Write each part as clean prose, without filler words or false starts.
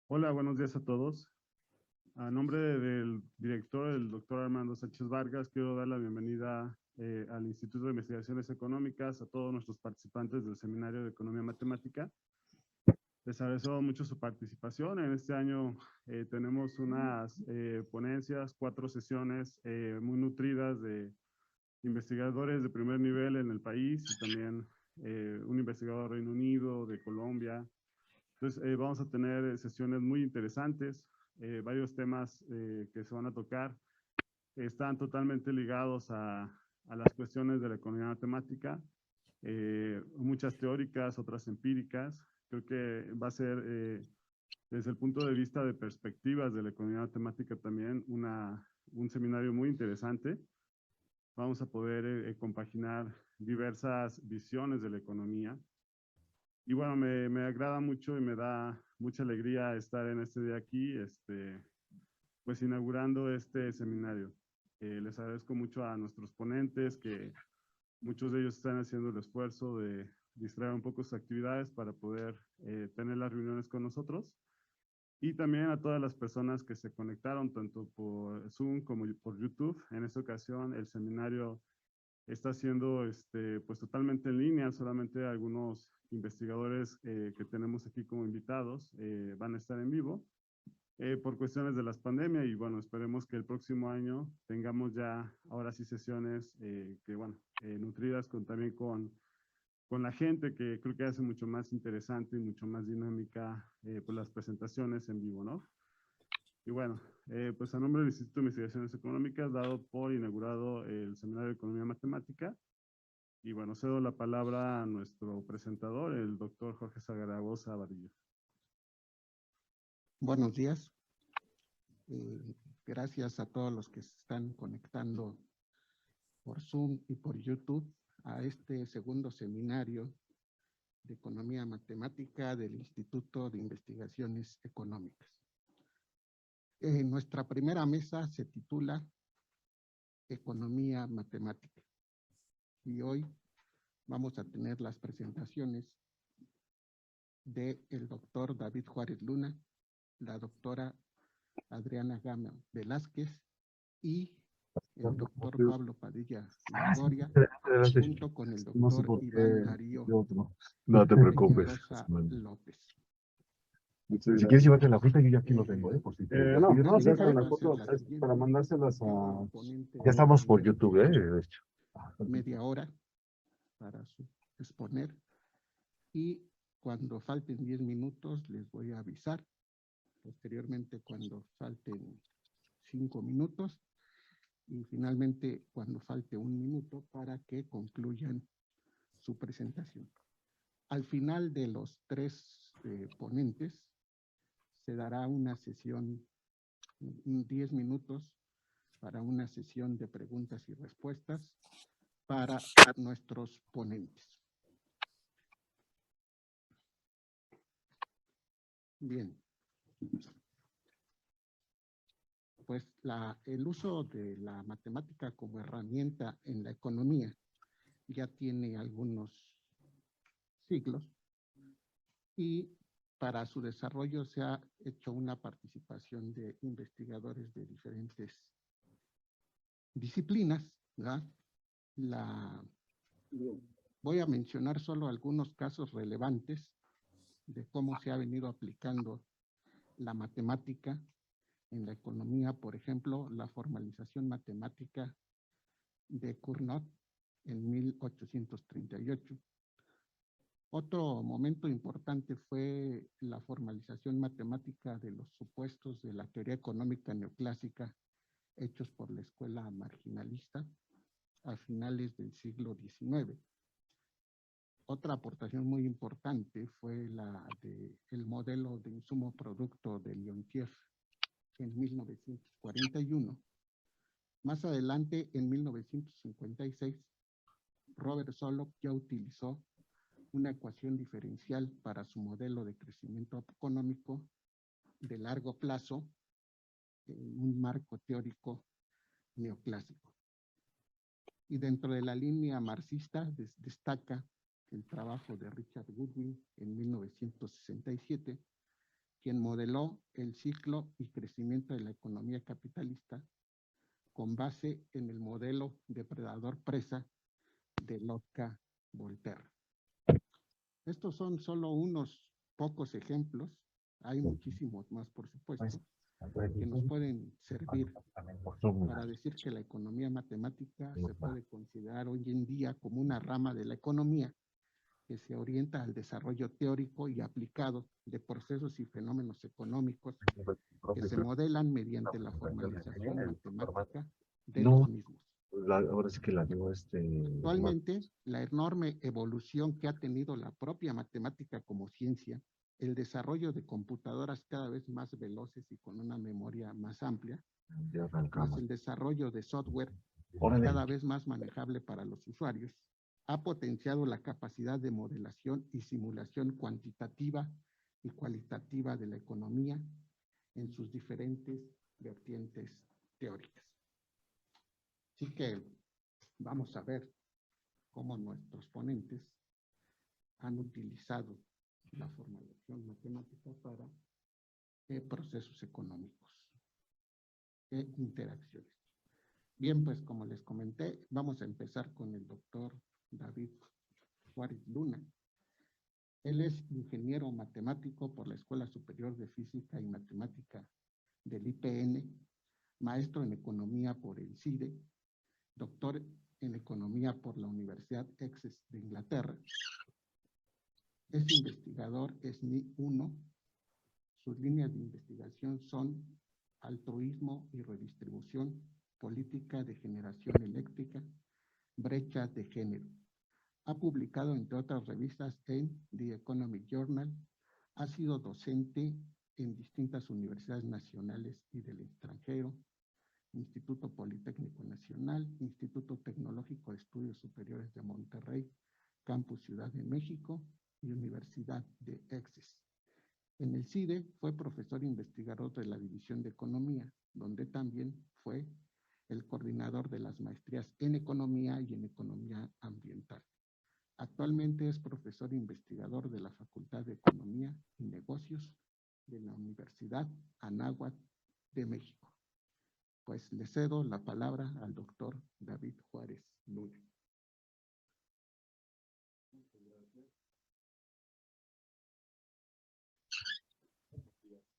Hola, buenos días a todos. A nombre del director, el doctor Armando Sánchez Vargas, quiero dar la bienvenida al Instituto de Investigaciones Económicas, a todos nuestros participantes del Seminario de Economía Matemática. Les agradezco mucho su participación. En este año tenemos unas ponencias, 4 sesiones muy nutridas de investigadores de primer nivel en el país y también un investigador de Reino Unido, de Colombia. Entonces, vamos a tener sesiones muy interesantes, varios temas que se van a tocar. Están totalmente ligados a las cuestiones de la economía matemática, muchas teóricas, otras empíricas. Creo que va a ser, desde el punto de vista de perspectivas de la economía matemática, también un seminario muy interesante. Vamos a poder compaginar diversas visiones de la economía. Y bueno, me agrada mucho y me da mucha alegría estar en este día aquí, pues inaugurando este seminario. Les agradezco mucho a nuestros ponentes, que muchos de ellos están haciendo el esfuerzo de distraer un poco sus actividades para poder tener las reuniones con nosotros. Y también a todas las personas que se conectaron, tanto por Zoom como por YouTube. En esta ocasión, el seminario está siendo pues totalmente en línea, solamente algunos investigadores que tenemos aquí como invitados van a estar en vivo por cuestiones de las pandemias, y bueno, esperemos que el próximo año tengamos ya ahora sí sesiones que bueno, nutridas también con la gente, que creo que hace mucho más interesante y mucho más dinámica pues las presentaciones en vivo, ¿no? Y bueno, pues a nombre del Instituto de Investigaciones Económicas, dado por inaugurado el Seminario de Economía Matemática, y bueno, cedo la palabra a nuestro presentador, el doctor Jorge Zaragoza Vadillo. Buenos días. Gracias a todos los que se están conectando por Zoom y por YouTube a este segundo seminario de Economía Matemática del Instituto de Investigaciones Económicas. Nuestra primera mesa se titula Economía Matemática, y hoy vamos a tener las presentaciones del doctor David Juárez Luna, la doctora Adriana Gama Velázquez y el doctor Pablo Padilla Longoria, junto con el doctor Iván Darío No te preocupes. López. Si quieres llevarte la fruta, yo ya aquí lo tengo, por si No, sí, para la foto, para mandárselas a... Ya estamos por YouTube, de hecho. Media hora para exponer, y cuando falten 10 minutos les voy a avisar. Posteriormente, cuando falten 5 minutos, y finalmente cuando falte 1 minuto para que concluyan su presentación. Al final de los 3 ponentes se dará una sesión, 10 minutos para una sesión de preguntas y respuestas para nuestros ponentes. Bien. Pues el uso de la matemática como herramienta en la economía ya tiene algunos siglos, y para su desarrollo se ha hecho una participación de investigadores de diferentes disciplinas, ¿verdad? Voy a mencionar solo algunos casos relevantes de cómo se ha venido aplicando la matemática en la economía. Por ejemplo, la formalización matemática de Cournot en 1838. Otro momento importante fue la formalización matemática de los supuestos de la teoría económica neoclásica hechos por la escuela marginalista a finales del siglo XIX. Otra aportación muy importante fue la del modelo de insumo producto de Leontief en 1941. Más adelante, en 1956, Robert Solow ya utilizó una ecuación diferencial para su modelo de crecimiento económico de largo plazo en un marco teórico neoclásico. Y dentro de la línea marxista destaca el trabajo de Richard Goodwin en 1967, quien modeló el ciclo y crecimiento de la economía capitalista con base en el modelo depredador-presa de Lotka Voltaire. Estos son solo unos pocos ejemplos, hay muchísimos más, por supuesto, que nos pueden servir para decir que la economía matemática se puede considerar hoy en día como una rama de la economía que se orienta al desarrollo teórico y aplicado de procesos y fenómenos económicos que se modelan mediante la formalización matemática de los mismos. Ahora sí que la digo Actualmente, la enorme evolución que ha tenido la propia matemática como ciencia, el desarrollo de computadoras cada vez más veloces y con una memoria más amplia, más el desarrollo de software cada vez más manejable para los usuarios, ha potenciado la capacidad de modelación y simulación cuantitativa y cualitativa de la economía en sus diferentes vertientes teóricas. Así que vamos a ver cómo nuestros ponentes han utilizado la formulación matemática para procesos económicos e interacciones. Bien, pues como les comenté, vamos a empezar con el doctor David Juárez Luna. Él es ingeniero matemático por la Escuela Superior de Física y Matemática del IPN, maestro en economía por el CIDE, doctor en economía por la Universidad Essex de Inglaterra. Es investigador SNI 1. Sus líneas de investigación son altruismo y redistribución, política de generación eléctrica, brechas de género. Ha publicado, entre otras revistas, en The Economic Journal. Ha sido docente en distintas universidades nacionales y del extranjero, Instituto Politécnico Nacional, Instituto Tecnológico de Estudios Superiores de Monterrey, Campus Ciudad de México y Universidad de Essex. En el CIDE fue profesor investigador de la División de Economía, donde también fue el coordinador de las maestrías en Economía y en Economía Ambiental. Actualmente es profesor investigador de la Facultad de Economía y Negocios de la Universidad Anáhuac de México. Pues le cedo la palabra al doctor David Juárez Luna. Muchas gracias.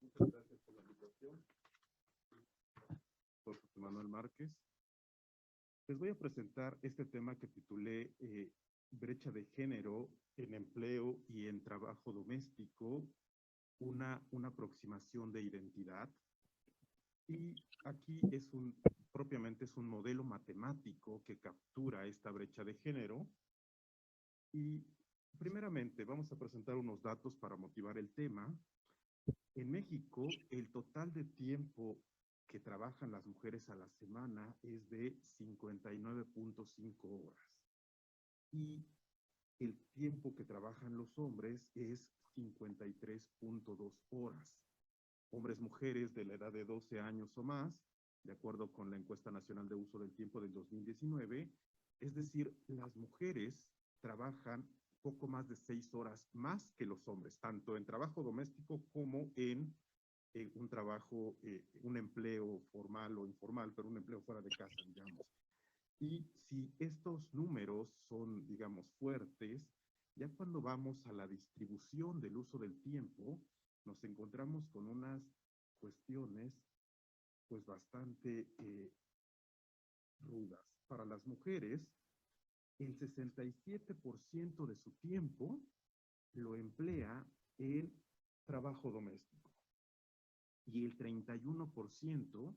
Muchas gracias por la invitación. Por José Manuel Márquez. Les voy a presentar este tema que titulé Brecha de género en empleo y en trabajo doméstico, una aproximación de identidad. Y aquí propiamente es un modelo matemático que captura esta brecha de género. Y primeramente vamos a presentar unos datos para motivar el tema. En México, el total de tiempo que trabajan las mujeres a la semana es de 59.5 horas. Y el tiempo que trabajan los hombres es 53.2 horas. Hombres, mujeres de la edad de 12 años o más, de acuerdo con la Encuesta Nacional de Uso del Tiempo del 2019, es decir, las mujeres trabajan poco más de 6 horas más que los hombres, tanto en trabajo doméstico como en un trabajo, un empleo formal o informal, pero un empleo fuera de casa, digamos. Y si estos números son, digamos, fuertes, ya cuando vamos a la distribución del uso del tiempo, nos encontramos con unas cuestiones, pues, bastante rudas. Para las mujeres, el 67% de su tiempo lo emplea en trabajo doméstico y el 31%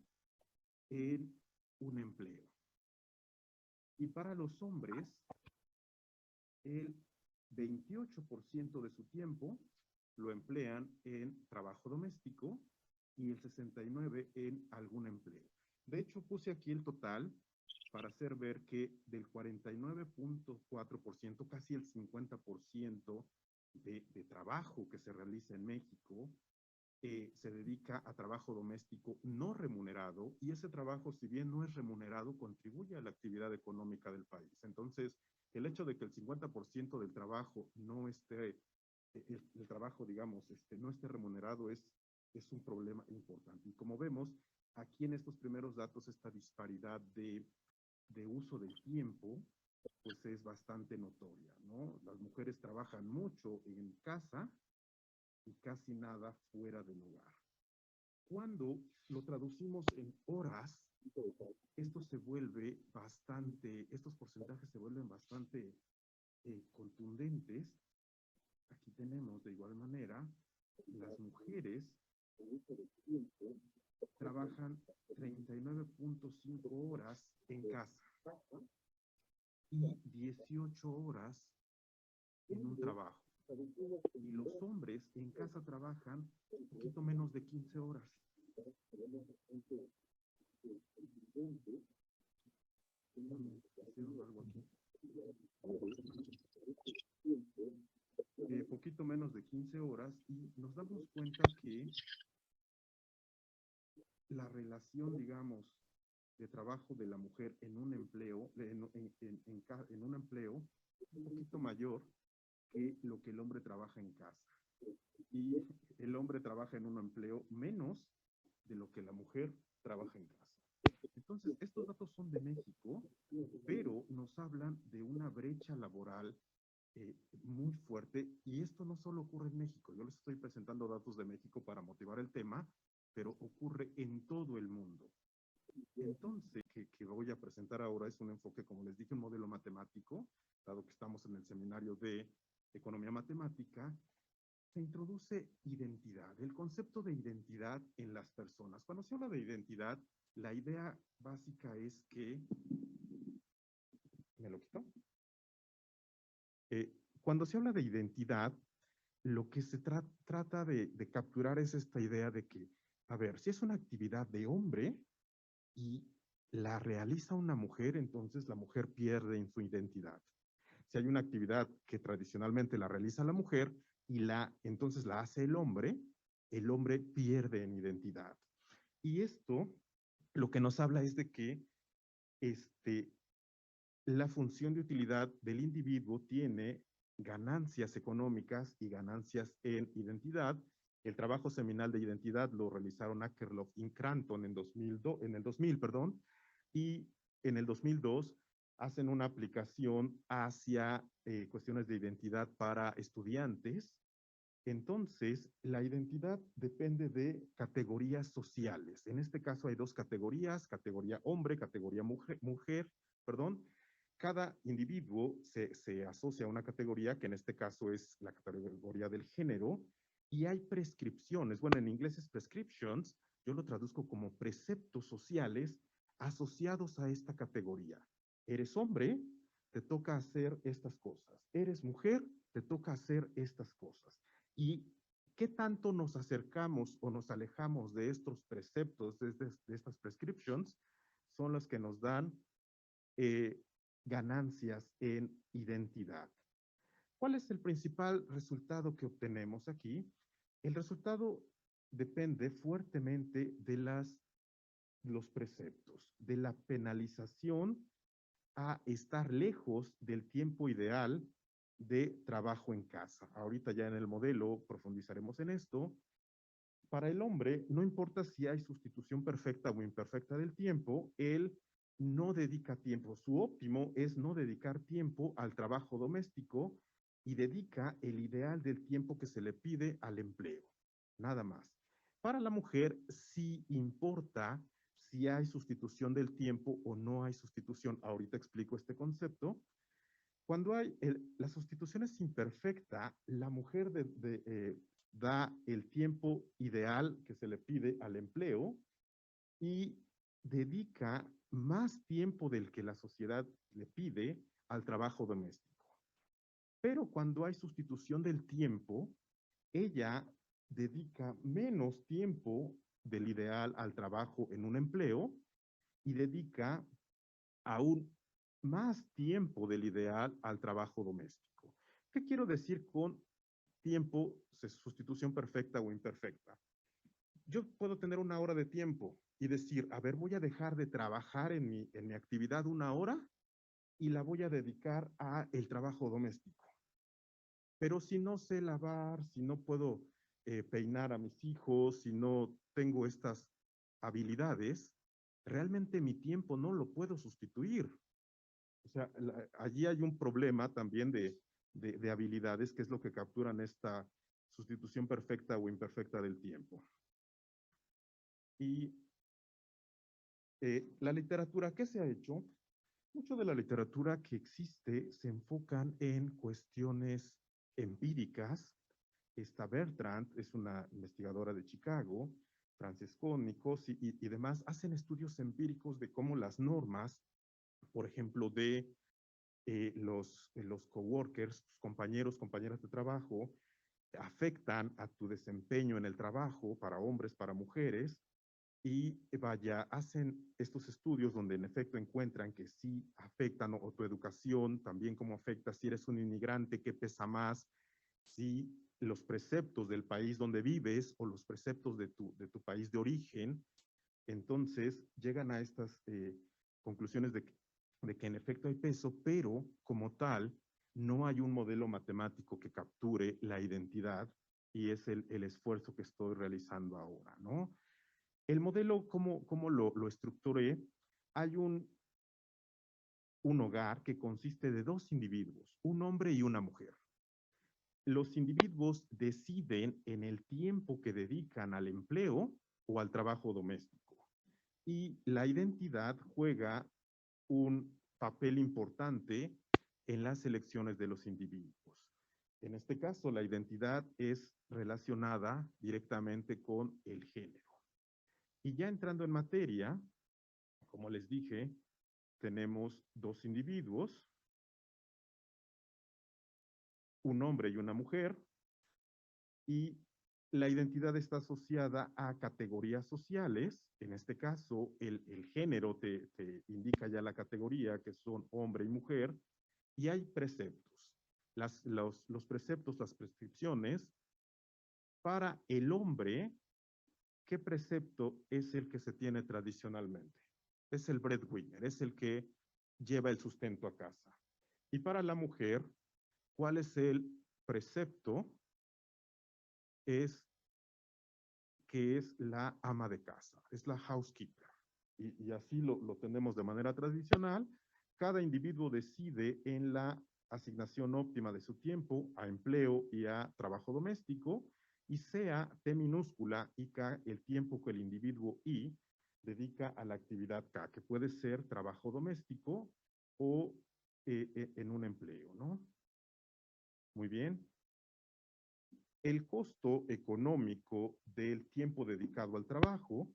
en un empleo. Y para los hombres, el 28% de su tiempo lo emplean en trabajo doméstico y el 69% en algún empleo. De hecho, puse aquí el total para hacer ver que del 49.4%, casi el 50% de trabajo que se realiza en México, se dedica a trabajo doméstico no remunerado, y ese trabajo, si bien no es remunerado, contribuye a la actividad económica del país. Entonces, el hecho de que el 50% del trabajo no esté, el trabajo, digamos, no esté remunerado es un problema importante. Y como vemos, aquí en estos primeros datos, esta disparidad de uso del tiempo, pues es bastante notoria, ¿no? Las mujeres trabajan mucho en casa y casi nada fuera del hogar. Cuando lo traducimos en horas, esto se vuelve bastante, estos porcentajes se vuelven bastante contundentes. Aquí tenemos de igual manera, las mujeres trabajan 39.5 horas en casa y 18 horas en un trabajo. Y los hombres en casa trabajan un poquito menos de 15 horas. Poquito menos de 15 horas, y nos damos cuenta que la relación, digamos, de trabajo de la mujer en un empleo, en un empleo un poquito mayor que lo que el hombre trabaja en casa. Y el hombre trabaja en un empleo menos de lo que la mujer trabaja en casa. Entonces, estos datos son de México, pero nos hablan de una brecha laboral muy fuerte, y esto no solo ocurre en México. Yo les estoy presentando datos de México para motivar el tema, pero ocurre en todo el mundo. Entonces, que voy a presentar ahora es un enfoque, como les dije, un modelo matemático, dado que estamos en el seminario de economía matemática. Se introduce identidad, el concepto de identidad en las personas. Cuando se habla de identidad, la idea básica es que... ¿Me lo quito? Cuando se habla de identidad, lo que se trata de capturar es esta idea de que, a ver, si es una actividad de hombre y la realiza una mujer, entonces la mujer pierde en su identidad. Si hay una actividad que tradicionalmente la realiza la mujer y entonces la hace el hombre pierde en identidad. Y esto lo que nos habla es de que la función de utilidad del individuo tiene ganancias económicas y ganancias en identidad. El trabajo seminal de identidad lo realizaron Akerlof y Cranton en el 2000, y en el 2002 hacen una aplicación hacia cuestiones de identidad para estudiantes. Entonces, la identidad depende de categorías sociales. En este caso hay dos categorías, categoría hombre, categoría mujer. Cada individuo se asocia a una categoría, que en este caso es la categoría del género, y hay prescripciones. Bueno, en inglés es prescriptions, yo lo traduzco como preceptos sociales asociados a esta categoría. Eres hombre, te toca hacer estas cosas. Eres mujer, te toca hacer estas cosas. ¿Y qué tanto nos acercamos o nos alejamos de estos preceptos, de estas prescriptions? Son los que nos dan ganancias en identidad. ¿Cuál es el principal resultado que obtenemos aquí? El resultado depende fuertemente de los preceptos, de la penalización a estar lejos del tiempo ideal de trabajo en casa. Ahorita ya en el modelo profundizaremos en esto. Para el hombre, no importa si hay sustitución perfecta o imperfecta del tiempo, él no dedica tiempo. Su óptimo es no dedicar tiempo al trabajo doméstico y dedica el ideal del tiempo que se le pide al empleo. Nada más. Para la mujer, sí importa si hay sustitución del tiempo o no hay sustitución. Ahorita explico este concepto. Cuando la sustitución es imperfecta, la mujer da el tiempo ideal que se le pide al empleo y dedica más tiempo del que la sociedad le pide al trabajo doméstico. Pero cuando hay sustitución del tiempo, ella dedica menos tiempo del ideal al trabajo en un empleo y dedica aún más tiempo del ideal al trabajo doméstico. ¿Qué quiero decir con tiempo, sustitución perfecta o imperfecta? Yo puedo tener una hora de tiempo y decir, a ver, voy a dejar de trabajar en mi actividad una hora y la voy a dedicar a el trabajo doméstico. Pero si no sé lavar, si no puedo peinar a mis hijos, si no tengo estas habilidades, realmente mi tiempo no lo puedo sustituir. O sea, allí hay un problema también de habilidades, que es lo que capturan esta sustitución perfecta o imperfecta del tiempo. Y la literatura, ¿qué se ha hecho? Mucho de la literatura que existe se enfocan en cuestiones empíricas. Esta Bertrand es una investigadora de Chicago, Francesconi, Cosi y demás, hacen estudios empíricos de cómo las normas, por ejemplo, de los coworkers, tus compañeros, compañeras de trabajo, afectan a tu desempeño en el trabajo para hombres, para mujeres, y vaya, hacen estos estudios donde en efecto encuentran que sí afectan, o tu educación, también cómo afecta si eres un inmigrante, qué pesa más, si los preceptos del país donde vives o los preceptos de tu país de origen. Entonces llegan a estas conclusiones de que en efecto hay peso, pero como tal no hay un modelo matemático que capture la identidad, y es el esfuerzo que estoy realizando ahora, ¿no? El modelo, ¿cómo lo estructuré? Hay un hogar que consiste de dos individuos, un hombre y una mujer. Los individuos deciden en el tiempo que dedican al empleo o al trabajo doméstico. Y la identidad juega un papel importante en las elecciones de los individuos. En este caso, la identidad es relacionada directamente con el género. Y ya entrando en materia, como les dije, tenemos dos individuos, un hombre y una mujer, y la identidad está asociada a categorías sociales. En este caso, el género te indica ya la categoría, que son hombre y mujer, y hay preceptos. Los preceptos, las prescripciones, para el hombre, ¿qué precepto es el que se tiene tradicionalmente? Es el breadwinner, es el que lleva el sustento a casa. Y para la mujer, ¿cuál es el precepto? Es que es la ama de casa, es la housekeeper. Y así lo tenemos de manera tradicional. Cada individuo decide en la asignación óptima de su tiempo a empleo y a trabajo doméstico, y sea T minúscula y K el tiempo que el individuo I dedica a la actividad K, que puede ser trabajo doméstico o en un empleo, ¿no? Muy bien. El costo económico del tiempo dedicado al trabajo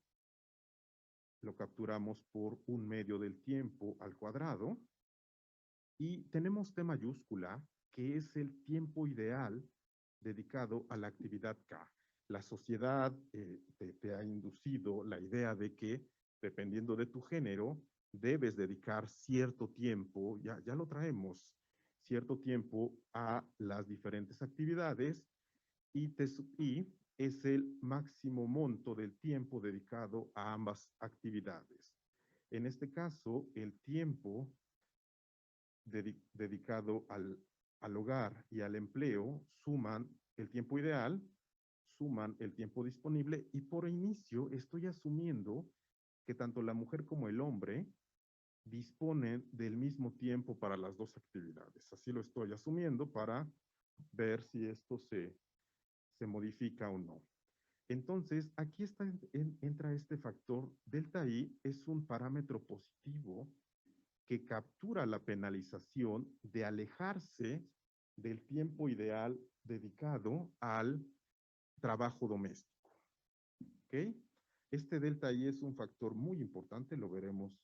lo capturamos por un medio del tiempo al cuadrado, y tenemos T mayúscula, que es el tiempo ideal dedicado a la actividad K. La sociedad te ha inducido la idea de que, dependiendo de tu género, debes dedicar cierto tiempo, ya lo traemos, cierto tiempo a las diferentes actividades, y es el máximo monto del tiempo dedicado a ambas actividades. En este caso, el tiempo dedicado al hogar y al empleo suman el tiempo ideal, suman el tiempo disponible, y por inicio estoy asumiendo que tanto la mujer como el hombre disponen del mismo tiempo para las dos actividades. Así lo estoy asumiendo para ver si esto se modifica o no. Entonces, aquí entra este factor. Delta I es un parámetro positivo que captura la penalización de alejarse del tiempo ideal dedicado al trabajo doméstico. ¿Ok? Este delta I es un factor muy importante, lo veremos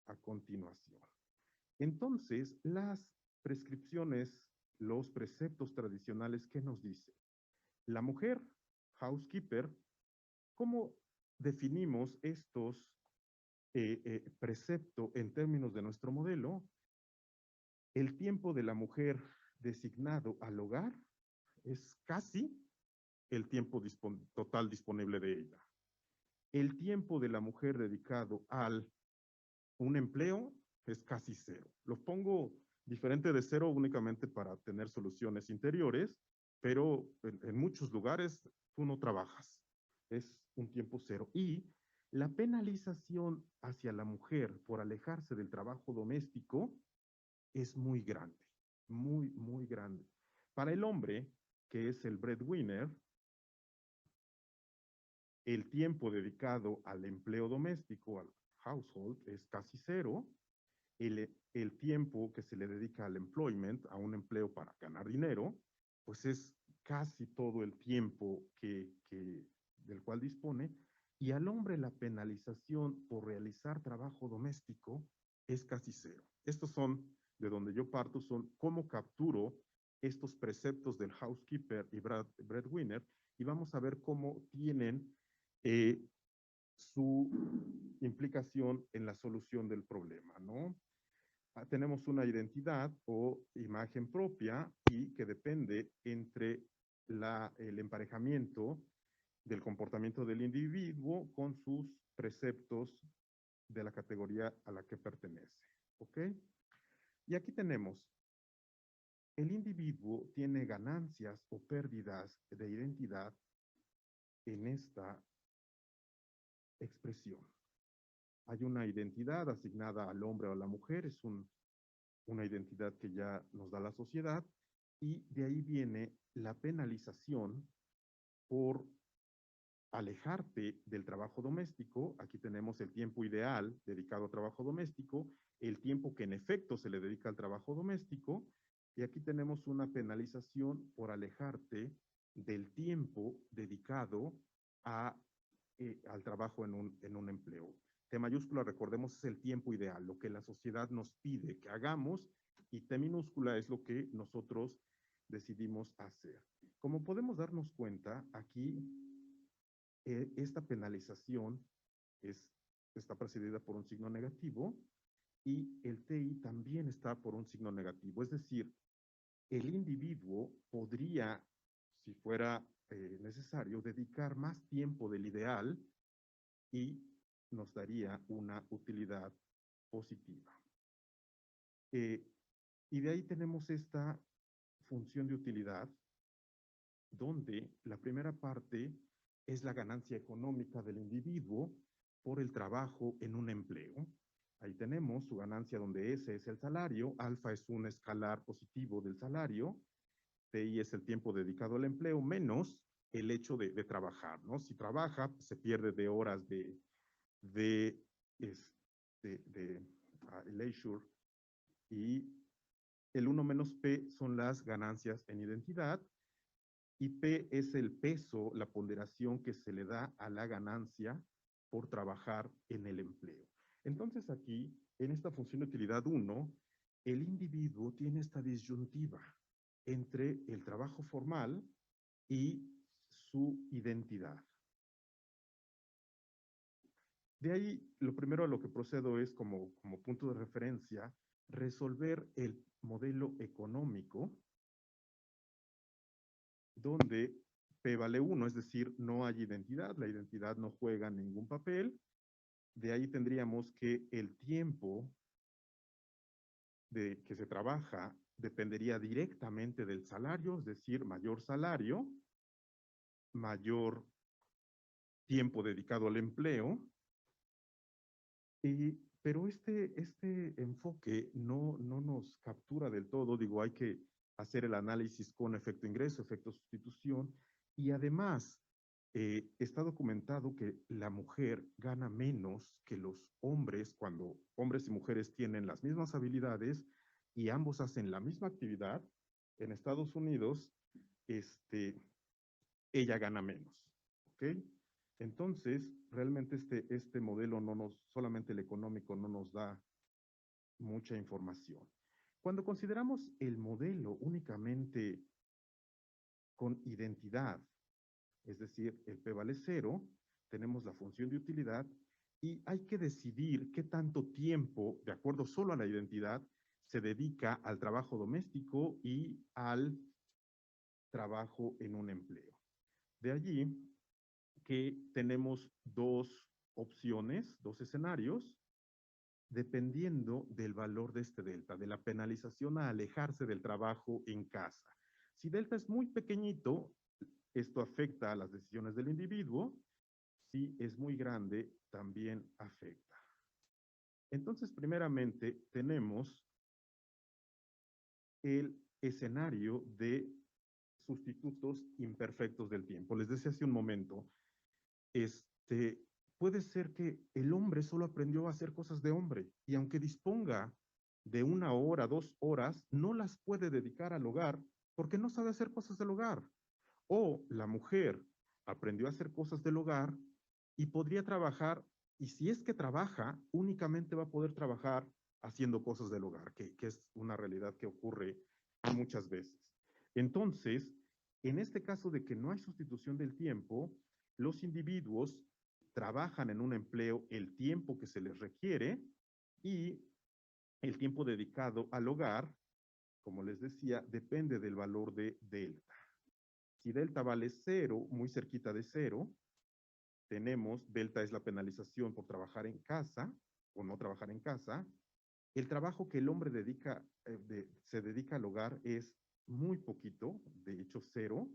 a continuación. Entonces, las prescripciones, los preceptos tradicionales, ¿qué nos dicen? La mujer, housekeeper, ¿cómo definimos estos precepto en términos de nuestro modelo, el tiempo de la mujer designado al hogar es casi el tiempo total disponible de ella. El tiempo de la mujer dedicado al un empleo es casi cero. Lo pongo diferente de cero únicamente para tener soluciones interiores, pero en muchos lugares tú no trabajas. Es un tiempo cero. Y la penalización hacia la mujer por alejarse del trabajo doméstico es muy grande, muy, muy grande. Para el hombre, que es el breadwinner, el tiempo dedicado al empleo doméstico, al household, es casi cero. El tiempo que se le dedica al employment, a un empleo para ganar dinero, pues es casi todo el tiempo del cual dispone. Y al hombre la penalización por realizar trabajo doméstico es casi cero. Estos son, de donde yo parto, son cómo capturo estos preceptos del housekeeper y breadwinner, y vamos a ver cómo tienen su implicación en la solución del problema, ¿no? Tenemos una identidad o imagen propia y que depende entre el emparejamiento del comportamiento del individuo con sus preceptos de la categoría a la que pertenece. ¿Ok? Y aquí tenemos, el individuo tiene ganancias o pérdidas de identidad en esta expresión. Hay una identidad asignada al hombre o a la mujer, es una identidad que ya nos da la sociedad, y de ahí viene la penalización por alejarte del trabajo doméstico. Aquí tenemos el tiempo ideal dedicado al trabajo doméstico, el tiempo que en efecto se le dedica al trabajo doméstico, y aquí tenemos una penalización por alejarte del tiempo dedicado al trabajo en un empleo. T mayúscula, recordemos, es el tiempo ideal, lo que la sociedad nos pide que hagamos, y T minúscula es lo que nosotros decidimos hacer. Como podemos darnos cuenta, aquí esta penalización está precedida por un signo negativo, y el TI también está por un signo negativo. Es decir, el individuo podría, si fuera necesario, dedicar más tiempo del ideal y nos daría una utilidad positiva. Y de ahí tenemos esta función de utilidad, donde la primera parte es la ganancia económica del individuo por el trabajo en un empleo. Ahí tenemos su ganancia, donde S es el salario, alfa es un escalar positivo del salario, TI es el tiempo dedicado al empleo, menos el hecho de trabajar, ¿no? Si trabaja, se pierde de horas de leisure, y el 1 menos P son las ganancias en identidad, y P es el peso, la ponderación que se le da a la ganancia por trabajar en el empleo. Entonces aquí, en esta función de utilidad 1, el individuo tiene esta disyuntiva entre el trabajo formal y su identidad. De ahí, lo primero a lo que procedo es, como punto de referencia, resolver el modelo económico, donde P vale 1, es decir, no hay identidad, la identidad no juega ningún papel. De ahí tendríamos que el tiempo que se trabaja dependería directamente del salario, es decir, mayor salario, mayor tiempo dedicado al empleo. Pero este enfoque no nos captura del todo. Digo, hay que hacer el análisis con efecto ingreso, efecto sustitución, y además está documentado que la mujer gana menos que los hombres cuando hombres y mujeres tienen las mismas habilidades y ambos hacen la misma actividad. En Estados Unidos, ella gana menos, ¿ok? Entonces, realmente este modelo solamente el económico no nos da mucha información. Cuando consideramos el modelo únicamente con identidad, es decir, el P vale 0, tenemos la función de utilidad, y hay que decidir qué tanto tiempo, de acuerdo solo a la identidad, se dedica al trabajo doméstico y al trabajo en un empleo. De allí que tenemos dos opciones, dos escenarios, dependiendo del valor de este delta, de la penalización a alejarse del trabajo en casa. Si delta es muy pequeñito, esto afecta a las decisiones del individuo. Si es muy grande, también afecta. Entonces, primeramente, tenemos el escenario de sustitutos imperfectos del tiempo. Les decía hace un momento, puede ser que el hombre solo aprendió a hacer cosas de hombre y aunque disponga de 1 hora, 2 horas, no las puede dedicar al hogar porque no sabe hacer cosas del hogar. O la mujer aprendió a hacer cosas del hogar y podría trabajar, y si es que trabaja, únicamente va a poder trabajar haciendo cosas del hogar, que es una realidad que ocurre muchas veces. Entonces, en este caso de que no hay sustitución del tiempo, los individuos trabajan en un empleo el tiempo que se les requiere y el tiempo dedicado al hogar, como les decía, depende del valor de delta. Si delta vale 0, muy cerquita de 0, tenemos, delta es la penalización por trabajar en casa o no trabajar en casa. El trabajo que el hombre se dedica al hogar es muy poquito, de hecho 0,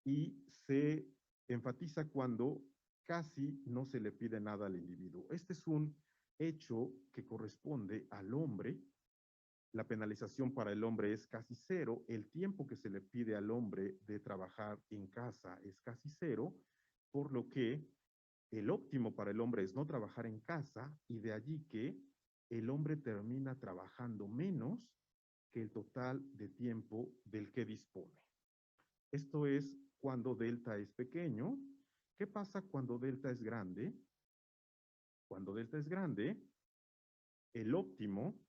y se enfatiza cuando casi no se le pide nada al individuo. Este es un hecho que corresponde al hombre. La penalización para el hombre es casi 0. El tiempo que se le pide al hombre de trabajar en casa es casi 0, por lo que el óptimo para el hombre es no trabajar en casa y de allí que el hombre termina trabajando menos que el total de tiempo del que dispone. Esto es cuando delta es pequeño. ¿Qué pasa cuando delta es grande? Cuando delta es grande, el óptimo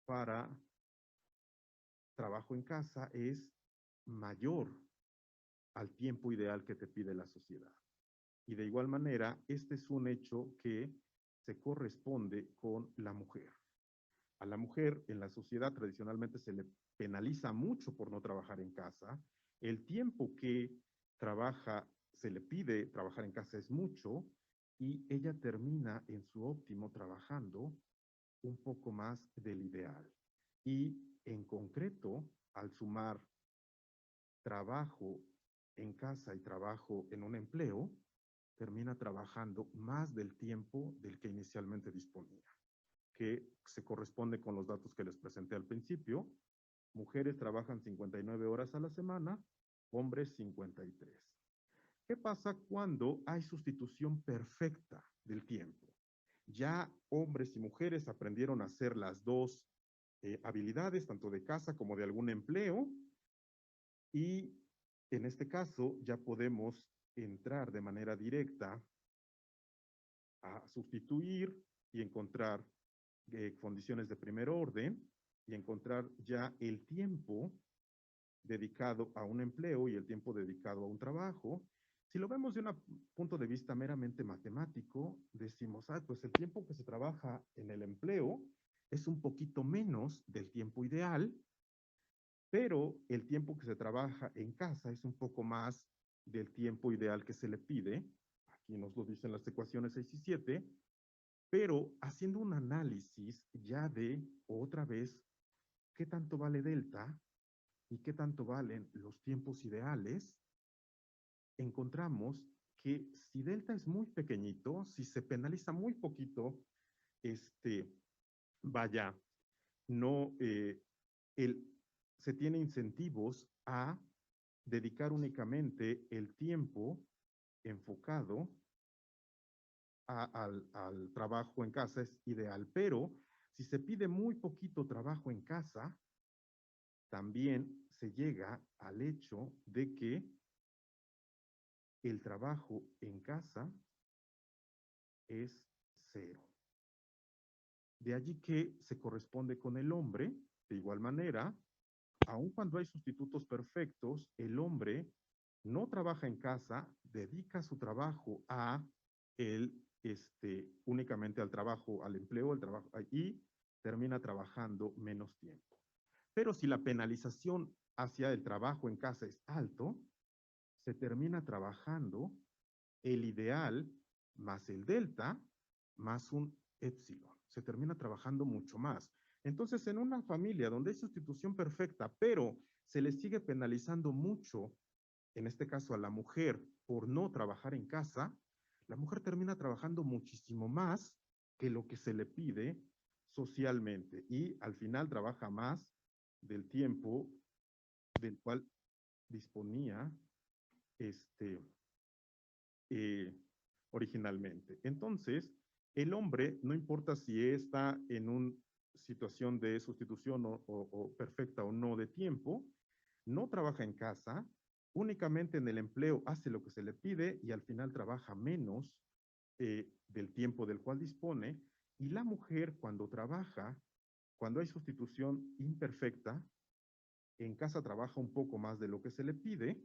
para trabajo en casa es mayor al tiempo ideal que te pide la sociedad. Y de igual manera, este es un hecho que se corresponde con la mujer. A la mujer en la sociedad tradicionalmente se le penaliza mucho por no trabajar en casa. El tiempo que trabaja, se le pide trabajar en casa es mucho y ella termina en su óptimo trabajando un poco más del ideal. Y en concreto, al sumar trabajo en casa y trabajo en un empleo, termina trabajando más del tiempo del que inicialmente disponía, que se corresponde con los datos que les presenté al principio. Mujeres trabajan 59 horas a la semana, hombres 53. ¿Qué pasa cuando hay sustitución perfecta del tiempo? Ya hombres y mujeres aprendieron a hacer las dos habilidades, tanto de casa como de algún empleo, y en este caso ya podemos entrar de manera directa a sustituir y encontrar condiciones de primer orden y encontrar ya el tiempo dedicado a un empleo y el tiempo dedicado a un trabajo. Si lo vemos de un punto de vista meramente matemático, decimos, pues el tiempo que se trabaja en el empleo es un poquito menos del tiempo ideal, pero el tiempo que se trabaja en casa es un poco más del tiempo ideal que se le pide. Aquí nos lo dicen las ecuaciones 6 y 7, pero haciendo un análisis ya de, otra vez, qué tanto vale delta y qué tanto valen los tiempos ideales, encontramos que si delta es muy pequeñito, si se penaliza muy poquito, vaya, no, se tiene incentivos a dedicar únicamente el tiempo enfocado al trabajo en casa, es ideal, pero si se pide muy poquito trabajo en casa, también se llega al hecho de que el trabajo en casa es 0. De allí que se corresponde con el hombre, de igual manera, aun cuando hay sustitutos perfectos, el hombre no trabaja en casa, dedica su trabajo a el únicamente al trabajo, al empleo, al trabajo, y termina trabajando menos tiempo. Pero si la penalización hacia el trabajo en casa es alto, se termina trabajando el ideal más el delta más un épsilon. Se termina trabajando mucho más. Entonces, en una familia donde hay sustitución perfecta, pero se le sigue penalizando mucho, en este caso a la mujer, por no trabajar en casa, la mujer termina trabajando muchísimo más que lo que se le pide socialmente y al final trabaja más del tiempo del cual disponía eh, originalmente. Entonces, el hombre, no importa si está en una situación de sustitución o perfecta o no de tiempo, no trabaja en casa, únicamente en el empleo hace lo que se le pide y al final trabaja menos del tiempo del cual dispone. Y la mujer cuando trabaja, cuando hay sustitución imperfecta, en casa trabaja un poco más de lo que se le pide,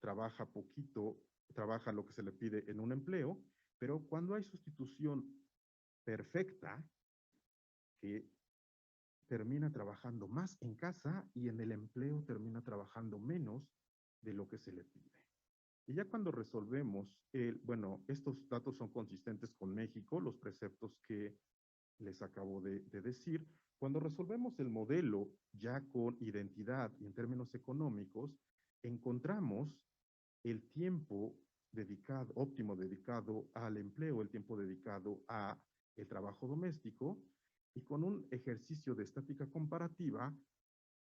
trabaja poquito, trabaja lo que se le pide en un empleo, pero cuando hay sustitución perfecta, que termina trabajando más en casa y en el empleo termina trabajando menos de lo que se le pide. Y ya cuando resolvemos, bueno, estos datos son consistentes con México, los preceptos que les acabo de decir, cuando resolvemos el modelo ya con identidad y en términos económicos, encontramos el tiempo dedicado, óptimo dedicado al empleo, el tiempo dedicado a el trabajo doméstico, y con un ejercicio de estática comparativa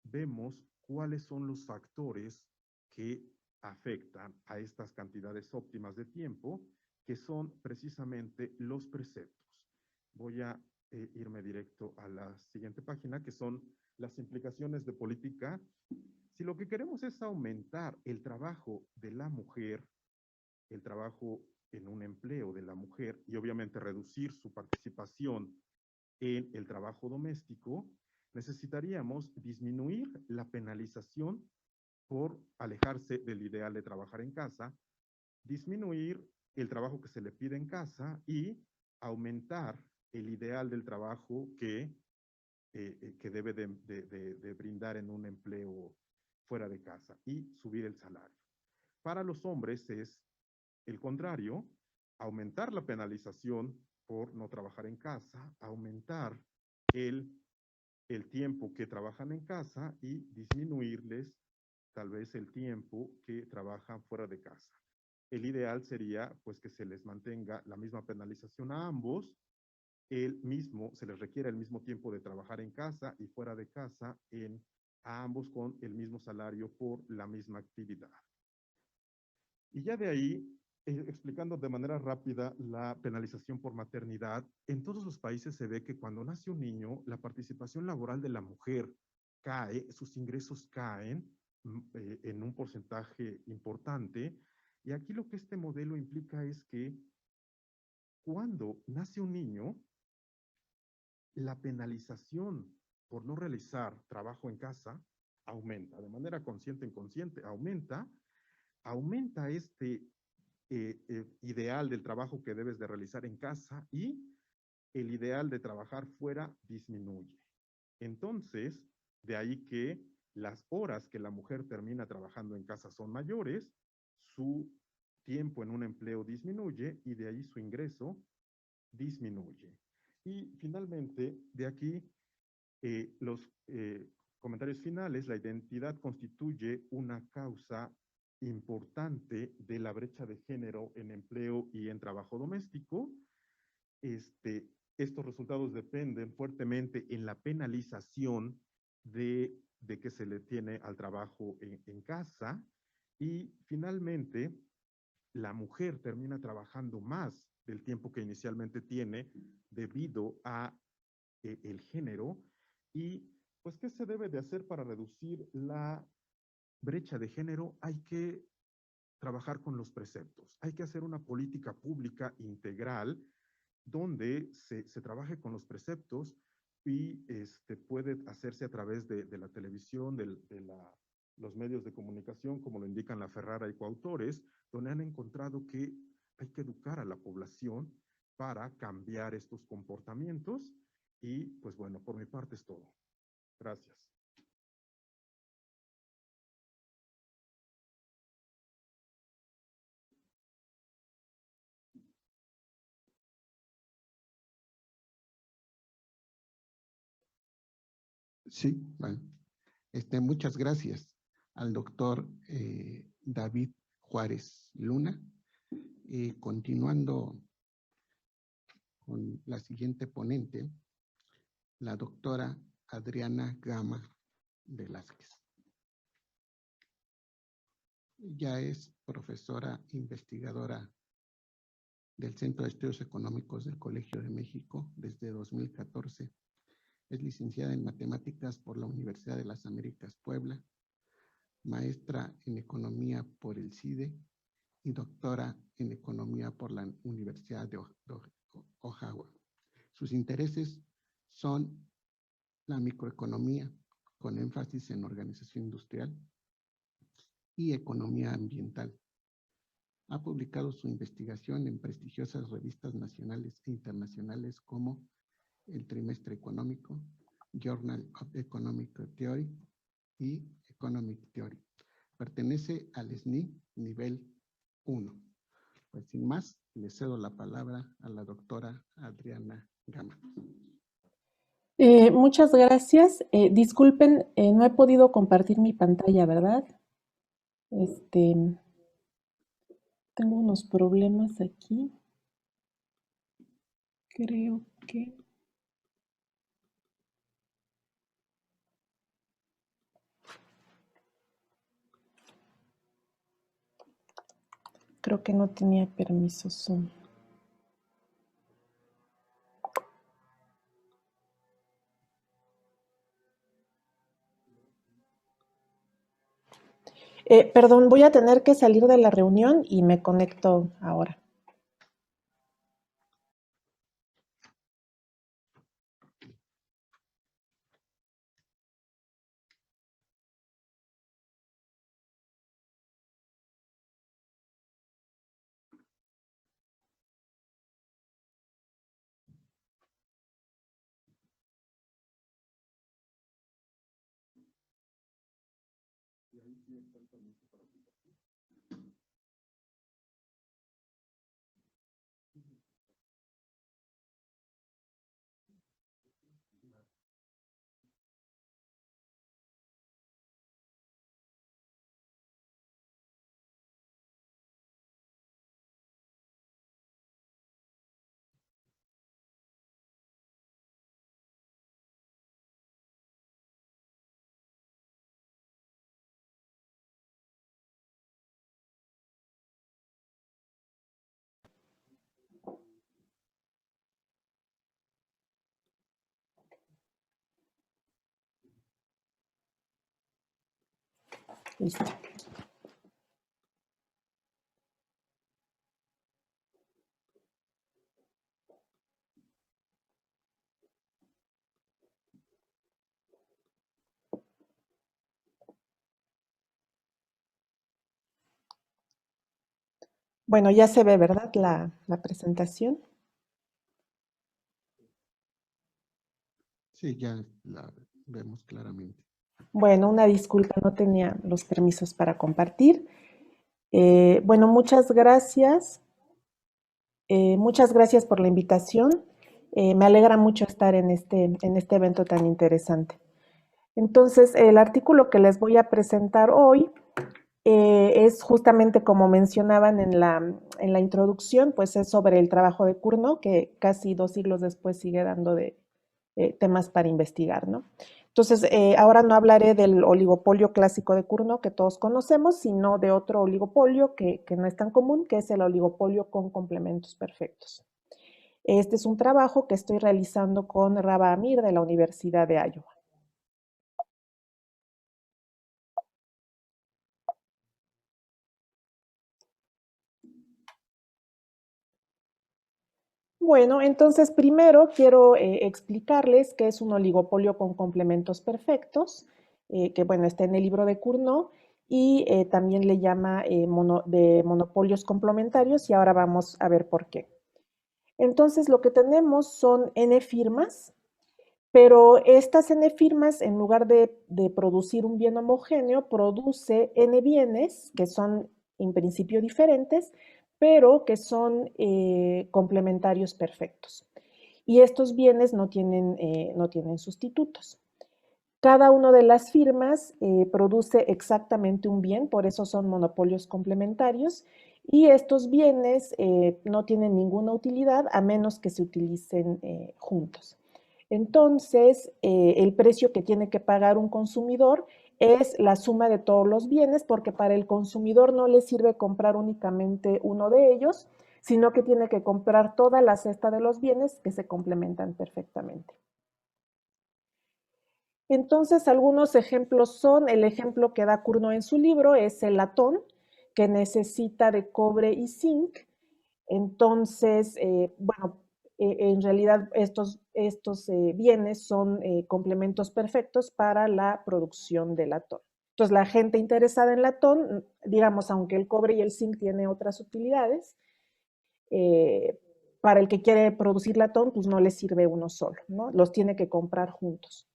vemos cuáles son los factores que afectan a estas cantidades óptimas de tiempo, que son precisamente los preceptos. Voy a irme directo a la siguiente página, que son las implicaciones de política. Si lo que queremos es aumentar el trabajo de la mujer, el trabajo en un empleo de la mujer y obviamente reducir su participación en el trabajo doméstico, necesitaríamos disminuir la penalización por alejarse del ideal de trabajar en casa, disminuir el trabajo que se le pide en casa y aumentar el ideal del trabajo que debe de brindar en un empleo fuera de casa y subir el salario. Para los hombres es el contrario, aumentar la penalización por no trabajar en casa, aumentar el tiempo que trabajan en casa y disminuirles tal vez el tiempo que trabajan fuera de casa. El ideal sería pues que se les mantenga la misma penalización a ambos, se les requiere el mismo tiempo de trabajar en casa y fuera de casa a ambos con el mismo salario por la misma actividad. Y ya de ahí, explicando de manera rápida la penalización por maternidad, en todos los países se ve que cuando nace un niño, la participación laboral de la mujer cae, sus ingresos caen en un porcentaje importante. Y aquí lo que este modelo implica es que cuando nace un niño, la penalización por no realizar trabajo en casa aumenta, de manera consciente e inconsciente, aumenta ideal del trabajo que debes de realizar en casa y el ideal de trabajar fuera disminuye. Entonces, de ahí que las horas que la mujer termina trabajando en casa son mayores, su tiempo en un empleo disminuye y de ahí su ingreso disminuye. Y finalmente, de aquí, los comentarios finales, la identidad constituye una causa importante de la brecha de género en empleo y en trabajo doméstico. Estos resultados dependen fuertemente en la penalización de que se le tiene al trabajo en casa y finalmente la mujer termina trabajando más del tiempo que inicialmente tiene debido a el género y pues ¿qué se debe de hacer para reducir la brecha de género? Hay que trabajar con los preceptos, hay que hacer una política pública integral donde se trabaje con los preceptos y puede hacerse a través de la televisión, los medios de comunicación, como lo indican la Ferrara y coautores, donde han encontrado que hay que educar a la población para cambiar estos comportamientos. Y pues bueno, por mi parte es todo. Gracias. Sí, bueno. Muchas gracias al doctor David Juárez Luna. Continuando con la siguiente ponente, la doctora Adriana Gama Velázquez. Ella es profesora investigadora del Centro de Estudios Económicos del Colegio de México desde 2014. Es licenciada en Matemáticas por la Universidad de las Américas Puebla, maestra en Economía por el CIDE y doctora en Economía por la Universidad de Ohio. Sus intereses son la microeconomía, con énfasis en organización industrial, y economía ambiental. Ha publicado su investigación en prestigiosas revistas nacionales e internacionales como El Trimestre Económico, Journal of Economic Theory y Economic Theory. Pertenece al SNI nivel 1. Pues sin más, le cedo la palabra a la doctora Adriana Gama. Muchas gracias. Disculpen, no he podido compartir mi pantalla, ¿verdad? Tengo unos problemas aquí. Creo que... Creo que no tenía permiso Zoom. Perdón, voy a tener que salir de la reunión y me conecto ahora. Listo. Bueno, ya se ve, ¿verdad? La presentación. Sí, ya la vemos claramente. Bueno, una disculpa, no tenía los permisos para compartir. Bueno, muchas gracias. Muchas gracias por la invitación. Me alegra mucho estar en este evento tan interesante. Entonces, el artículo que les voy a presentar hoy es justamente como mencionaban en la introducción, pues es sobre el trabajo de Cournot, que casi 2 siglos después sigue dando de temas para investigar, ¿no? Entonces, ahora no hablaré del oligopolio clásico de Cournot que todos conocemos, sino de otro oligopolio que no es tan común, que es el oligopolio con complementos perfectos. Este es un trabajo que estoy realizando con Rava Amir de la Universidad de Iowa. Bueno, entonces primero quiero explicarles qué es un oligopolio con complementos perfectos, que bueno, está en el libro de Cournot, y también le llama de monopolios complementarios, y ahora vamos a ver por qué. Entonces, lo que tenemos son N firmas, pero estas N firmas, en lugar de producir un bien homogéneo, produce N bienes, que son en principio diferentes, pero que son complementarios perfectos. Y estos bienes no tienen sustitutos. Cada una de las firmas produce exactamente un bien, por eso son monopolios complementarios, y estos bienes no tienen ninguna utilidad a menos que se utilicen juntos. Entonces, el precio que tiene que pagar un consumidor es la suma de todos los bienes, porque para el consumidor no le sirve comprar únicamente uno de ellos, sino que tiene que comprar toda la cesta de los bienes que se complementan perfectamente. Entonces, algunos ejemplos son, el ejemplo que da Cournot en su libro es el latón, que necesita de cobre y zinc. Entonces, bueno, en realidad estos bienes son complementos perfectos para la producción de latón. Entonces, la gente interesada en latón, digamos, aunque el cobre y el zinc tienen otras utilidades, para el que quiere producir latón, pues no le sirve uno solo, ¿no? Los tiene que comprar juntos.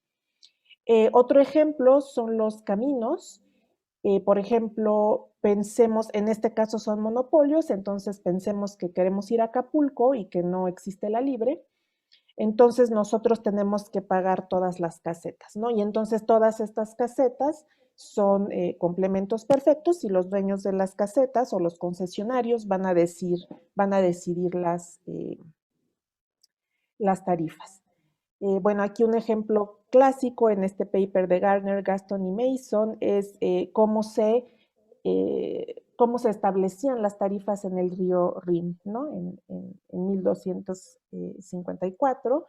Otro ejemplo son los caminos. Por ejemplo, pensemos, en este caso son monopolios, entonces pensemos que queremos ir a Acapulco y que no existe la libre. Entonces nosotros tenemos que pagar todas las casetas, ¿no? Y entonces todas estas casetas son complementos perfectos y los dueños de las casetas o los concesionarios van a decidir las tarifas. Bueno, aquí un ejemplo clásico en este paper de Gardner, Gaston y Mason es cómo se establecían las tarifas en el río Rin, ¿no? En 1254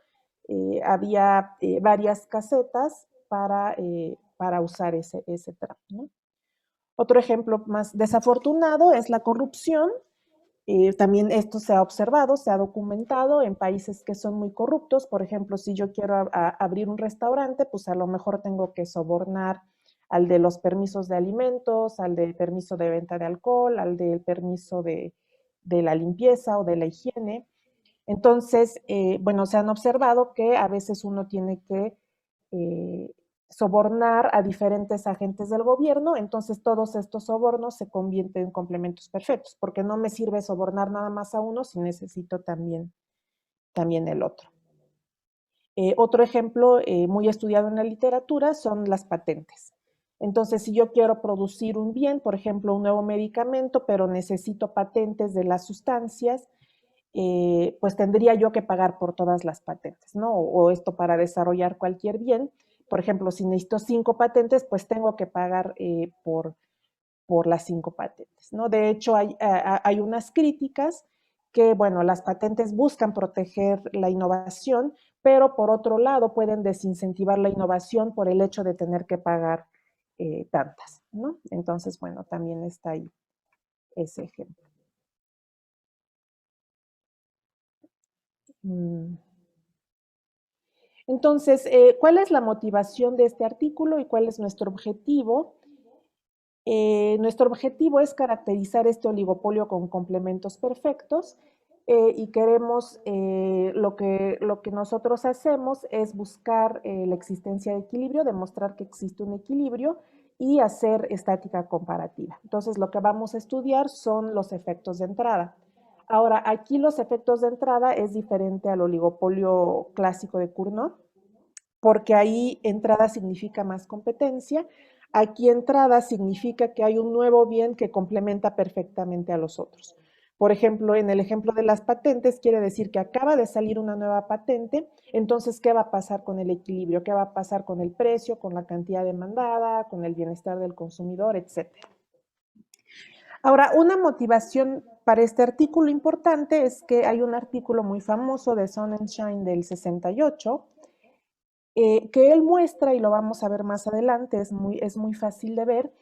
había varias casetas para usar ese tramo, ¿no? Otro ejemplo más desafortunado es la corrupción. También esto se ha observado, se ha documentado en países que son muy corruptos. Por ejemplo, si yo quiero abrir un restaurante, pues a lo mejor tengo que sobornar al de los permisos de alimentos, al del permiso de venta de alcohol, al del permiso de la limpieza o de la higiene. Entonces, bueno, se han observado que a veces uno tiene que sobornar a diferentes agentes del gobierno, entonces todos estos sobornos se convierten en complementos perfectos, porque no me sirve sobornar nada más a uno si necesito también el otro. Otro ejemplo muy estudiado en la literatura son las patentes. Entonces, si yo quiero producir un bien, por ejemplo, un nuevo medicamento, pero necesito patentes de las sustancias, pues tendría yo que pagar por todas las patentes, ¿no? O esto para desarrollar cualquier bien. Por ejemplo, si necesito 5 patentes, pues tengo que pagar por las 5 patentes, ¿no? De hecho, hay unas críticas que, bueno, las patentes buscan proteger la innovación, pero por otro lado pueden desincentivar la innovación por el hecho de tener que pagar tantas, ¿no? Entonces, bueno, también está ahí ese ejemplo. Entonces, ¿cuál es la motivación de este artículo y cuál es nuestro objetivo? Nuestro objetivo es caracterizar este oligopolio con complementos perfectos y queremos, lo que nosotros hacemos es buscar la existencia de equilibrio, demostrar que existe un equilibrio y hacer estática comparativa. Entonces, lo que vamos a estudiar son los efectos de entrada. Ahora, aquí los efectos de entrada es diferente al oligopolio clásico de Cournot, porque ahí entrada significa más competencia. Aquí entrada significa que hay un nuevo bien que complementa perfectamente a los otros. Por ejemplo, en el ejemplo de las patentes, quiere decir que acaba de salir una nueva patente, entonces, ¿qué va a pasar con el equilibrio? ¿Qué va a pasar con el precio, con la cantidad demandada, con el bienestar del consumidor, etcétera? Ahora, una motivación para este artículo importante es que hay un artículo muy famoso de Sonnenschein del 68, que él muestra, y lo vamos a ver más adelante, es muy fácil de ver,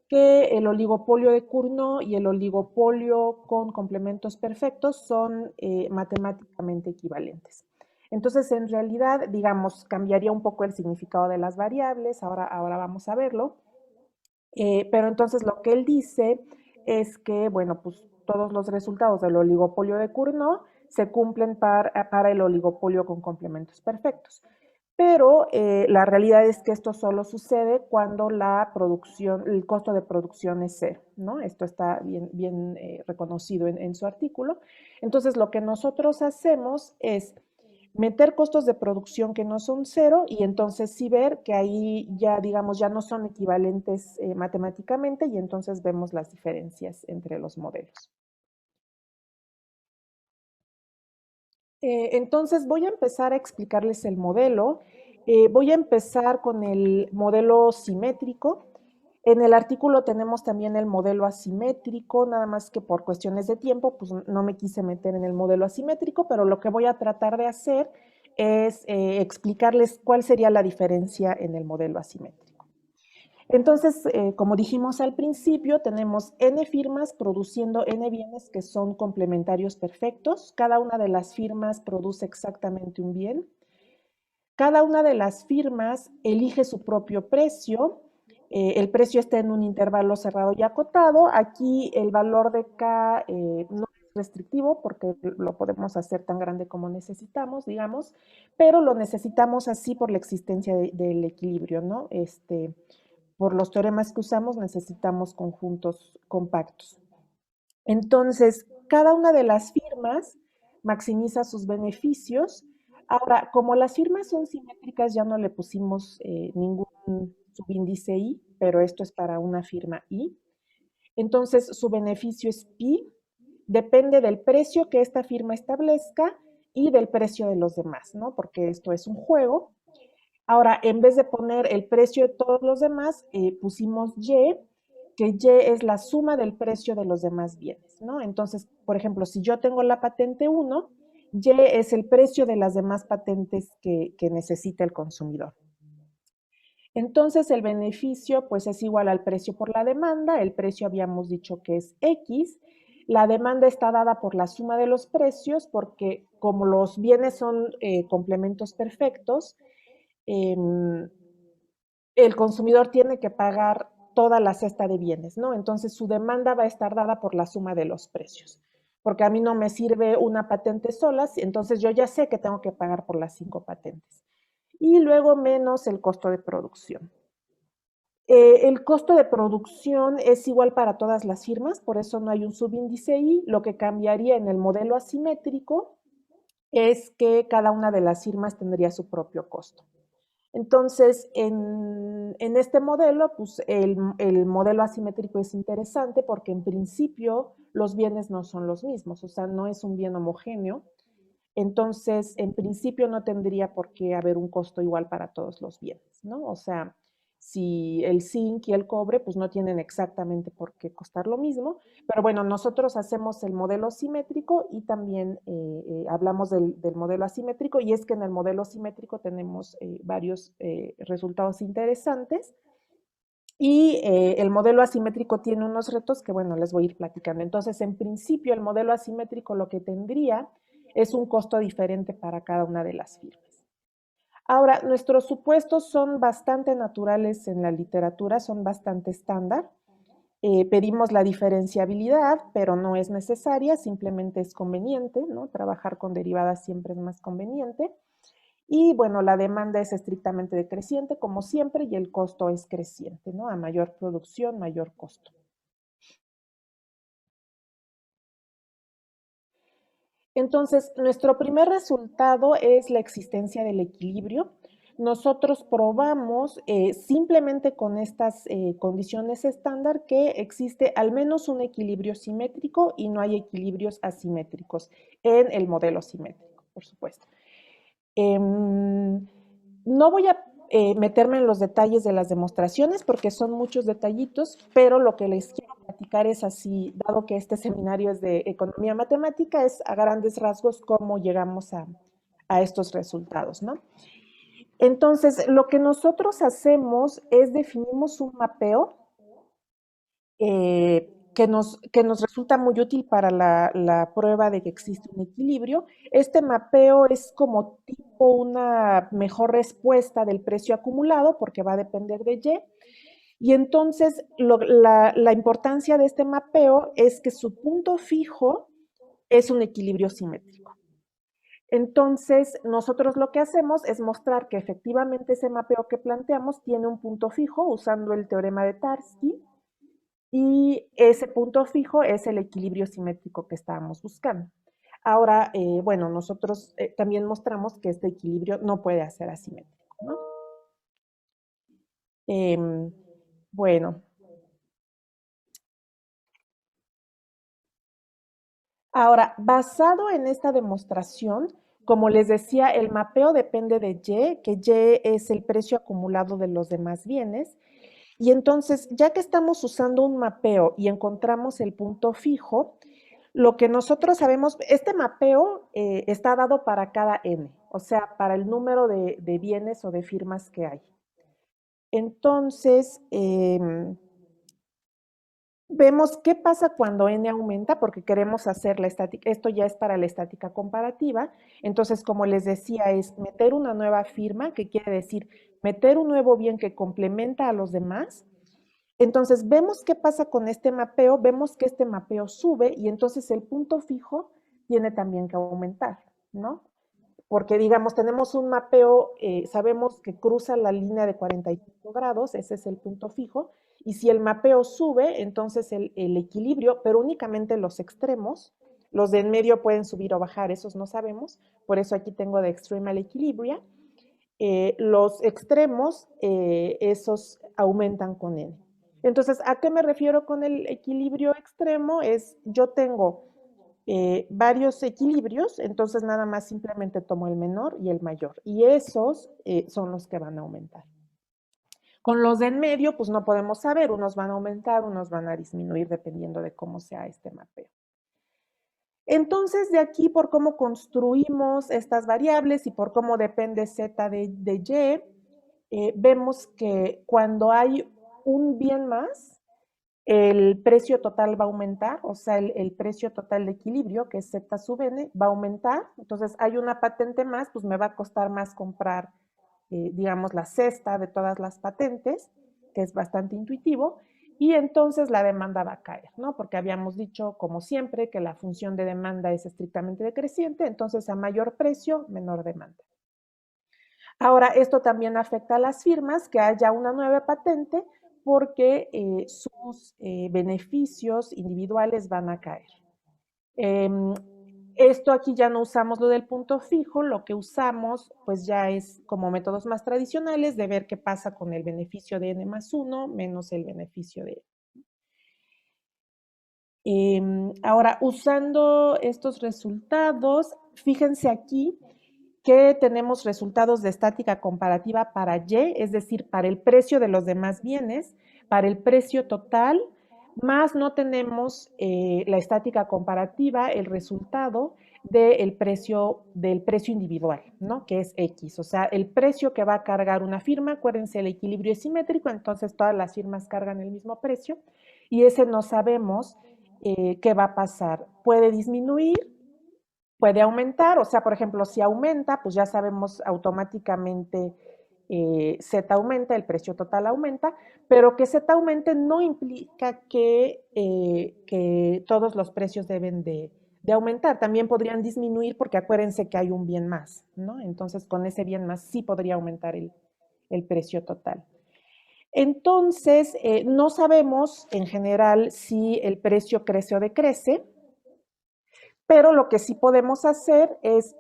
que el oligopolio de Cournot y el oligopolio con complementos perfectos son matemáticamente equivalentes. Entonces, en realidad, digamos, cambiaría un poco el significado de las variables, ahora vamos a verlo, pero entonces lo que él dice es que, bueno, pues todos los resultados del oligopolio de Cournot se cumplen para el oligopolio con complementos perfectos. Pero la realidad es que esto solo sucede cuando el costo de producción es cero, ¿no? Esto está bien reconocido en su artículo. Entonces, lo que nosotros hacemos es meter costos de producción que no son cero y entonces sí ver que ahí ya, digamos, ya no son equivalentes matemáticamente y entonces vemos las diferencias entre los modelos. Entonces voy a empezar a explicarles el modelo. Voy a empezar con el modelo simétrico. En el artículo tenemos también el modelo asimétrico, nada más que por cuestiones de tiempo, pues no me quise meter en el modelo asimétrico, pero lo que voy a tratar de hacer es explicarles cuál sería la diferencia en el modelo asimétrico. Entonces, como dijimos al principio, tenemos n firmas produciendo n bienes que son complementarios perfectos. Cada una de las firmas produce exactamente un bien. Cada una de las firmas elige su propio precio. El precio está en un intervalo cerrado y acotado. Aquí el valor de K no es restrictivo porque lo podemos hacer tan grande como necesitamos, digamos, pero lo necesitamos así por la existencia del equilibrio, ¿no? Por los teoremas que usamos necesitamos conjuntos compactos. Entonces, cada una de las firmas maximiza sus beneficios. Ahora, como las firmas son simétricas, ya no le pusimos ningún subíndice I, pero esto es para una firma I. Entonces, su beneficio es pi, depende del precio que esta firma establezca y del precio de los demás, ¿no? Porque esto es un juego. Ahora, en vez de poner el precio de todos los demás, pusimos Y, que Y es la suma del precio de los demás bienes, ¿no? Entonces, por ejemplo, si yo tengo la patente 1, Y es el precio de las demás patentes que necesita el consumidor. Entonces, el beneficio, pues, es igual al precio por la demanda. El precio habíamos dicho que es X. La demanda está dada por la suma de los precios, porque como los bienes son complementos perfectos, el consumidor tiene que pagar toda la cesta de bienes, ¿no? Entonces su demanda va a estar dada por la suma de los precios, porque a mí no me sirve una patente sola, entonces yo ya sé que tengo que pagar por las 5 patentes. Y luego menos el costo de producción. El costo de producción es igual para todas las firmas, por eso no hay un subíndice I. Lo que cambiaría en el modelo asimétrico es que cada una de las firmas tendría su propio costo. Entonces, en este modelo, pues el modelo asimétrico es interesante porque en principio los bienes no son los mismos, o sea, no es un bien homogéneo. Entonces, en principio no tendría por qué haber un costo igual para todos los bienes, ¿no? O sea, si el zinc y el cobre, pues no tienen exactamente por qué costar lo mismo, pero bueno, nosotros hacemos el modelo simétrico y también hablamos del modelo asimétrico, y es que en el modelo simétrico tenemos varios resultados interesantes, y el modelo asimétrico tiene unos retos que, bueno, les voy a ir platicando. Entonces, en principio, el modelo asimétrico lo que tendría es un costo diferente para cada una de las firmas. Ahora, nuestros supuestos son bastante naturales en la literatura, son bastante estándar. Pedimos la diferenciabilidad, pero no es necesaria, simplemente es conveniente, ¿no? Trabajar con derivadas siempre es más conveniente. Y bueno, la demanda es estrictamente decreciente, como siempre, y el costo es creciente, ¿no? A mayor producción, mayor costo. Entonces, nuestro primer resultado es la existencia del equilibrio. Nosotros probamos simplemente con estas condiciones estándar que existe al menos un equilibrio simétrico y no hay equilibrios asimétricos en el modelo simétrico, por supuesto. No voy a meterme en los detalles de las demostraciones porque son muchos detallitos, pero lo que les quiero platicar es así, dado que este seminario es de economía matemática, es a grandes rasgos cómo llegamos a estos resultados, ¿no? Entonces, lo que nosotros hacemos es definimos un mapeo que nos resulta muy útil para la prueba de que existe un equilibrio. Este mapeo es como tipo una mejor respuesta del precio acumulado porque va a depender de Y. Y entonces la importancia de este mapeo es que su punto fijo es un equilibrio simétrico. Entonces, nosotros lo que hacemos es mostrar que efectivamente ese mapeo que planteamos tiene un punto fijo usando el teorema de Tarski, y ese punto fijo es el equilibrio simétrico que estábamos buscando. Ahora, bueno, nosotros también mostramos que este equilibrio no puede ser asimétrico, ¿no? Bueno. Ahora, basado en esta demostración, como les decía, el mapeo depende de Y, que Y es el precio acumulado de los demás bienes. Y entonces, ya que estamos usando un mapeo y encontramos el punto fijo, lo que nosotros sabemos, este mapeo está dado para cada n, o sea, para el número de bienes o de firmas que hay. Entonces, vemos qué pasa cuando n aumenta, porque queremos hacer la estática, esto ya es para la estática comparativa. Entonces, como les decía, es meter una nueva firma, que quiere decir meter un nuevo bien que complementa a los demás. Entonces, vemos qué pasa con este mapeo, vemos que este mapeo sube y entonces el punto fijo tiene también que aumentar, ¿no? Porque, digamos, tenemos un mapeo, sabemos que cruza la línea de 45 grados, ese es el punto fijo, y si el mapeo sube, entonces el equilibrio, pero únicamente los extremos, los de en medio pueden subir o bajar, esos no sabemos, por eso aquí tengo de extremal equilibria, los extremos, esos aumentan con n. Entonces, ¿a qué me refiero con el equilibrio extremo? Es, yo tengo varios equilibrios, entonces nada más simplemente tomo el menor y el mayor, y esos son los que van a aumentar. Con los de en medio, pues no podemos saber, unos van a aumentar, unos van a disminuir, dependiendo de cómo sea este mapeo. Entonces, de aquí, por cómo construimos estas variables y por cómo depende z de y, vemos que cuando hay un bien más, el precio total va a aumentar, o sea, el precio total de equilibrio, que es z sub n, va a aumentar. Entonces, hay una patente más, pues me va a costar más comprar, digamos, la cesta de todas las patentes, que es bastante intuitivo, y entonces la demanda va a caer, ¿no? Porque habíamos dicho, como siempre, que la función de demanda es estrictamente decreciente, entonces a mayor precio, menor demanda. Ahora, esto también afecta a las firmas, que haya una nueva patente, porque sus beneficios individuales van a caer. Esto aquí ya no usamos lo del punto fijo, lo que usamos pues ya es como métodos más tradicionales de ver qué pasa con el beneficio de n más 1 menos el beneficio de n. Ahora, usando estos resultados, fíjense aquí que tenemos resultados de estática comparativa para Y, es decir, para el precio de los demás bienes, para el precio total, más no tenemos la estática comparativa, el resultado del precio individual, ¿no? Que es X, o sea, el precio que va a cargar una firma, acuérdense, el equilibrio es simétrico, entonces todas las firmas cargan el mismo precio, y ese no sabemos qué va a pasar. Puede disminuir, puede aumentar, o sea, por ejemplo, si aumenta, pues ya sabemos automáticamente Z aumenta, el precio total aumenta, pero que Z aumente no implica que todos los precios deben de aumentar. También podrían disminuir porque acuérdense que hay un bien más, ¿no? Entonces, con ese bien más sí podría aumentar el precio total. Entonces, no sabemos en general si el precio crece o decrece, pero lo que sí podemos hacer es